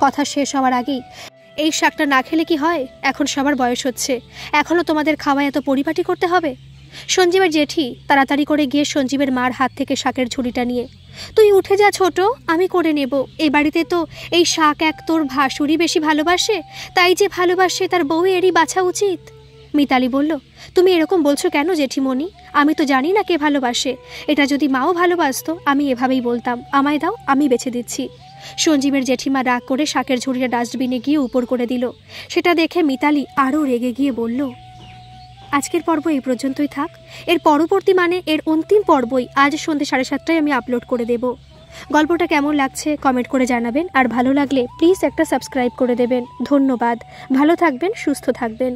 কথা শেষ হওয়ার আগেই, এই শাকটা না খেলে কি হয়? এখন সবার বয়স হচ্ছে, এখনও তোমাদের খাওয়া এত পরিপাটি করতে হবে? সঞ্জীবের জেঠি তাড়াতাড়ি করে গিয়ে সঞ্জীবের মার হাত থেকে শাকের ঝুড়িটা নিয়ে, তুই উঠে যা ছোট, আমি করে নেব। এই বাড়িতে তো এই শাক এক তোর ভাসুরই বেশি ভালোবাসে, তাই যে ভালোবাসে তার বউ এরই বাছা উচিত। মিতালি বলল, তুমি এরকম বলছো কেন জেঠিমণি? আমি তো জানি না কে ভালোবাসে। এটা যদি মাও ভালোবাসতো আমি এভাবেই বলতাম, আমায় দাও, আমি বেছে দিচ্ছি। সঞ্জীবের জেঠিমা রাগ করে শাকের ঝুড়িটা ডাস্টবিনে গিয়ে উপর করে দিল। সেটা দেখে মিতালি আরও রেগে গিয়ে বলল, আজকের পর্ব এই পর্যন্তই থাক। এর পরবর্তী মানে এর অন্তিম পর্বই আজ সন্ধ্যে 7:30টায় আমি আপলোড করে দেব। গল্পটা কেমন লাগছে কমেন্ট করে জানাবেন, আর ভালো লাগলে প্লিজ একটা সাবস্ক্রাইব করে দেবেন। ধন্যবাদ। ভালো থাকবেন, সুস্থ থাকবেন।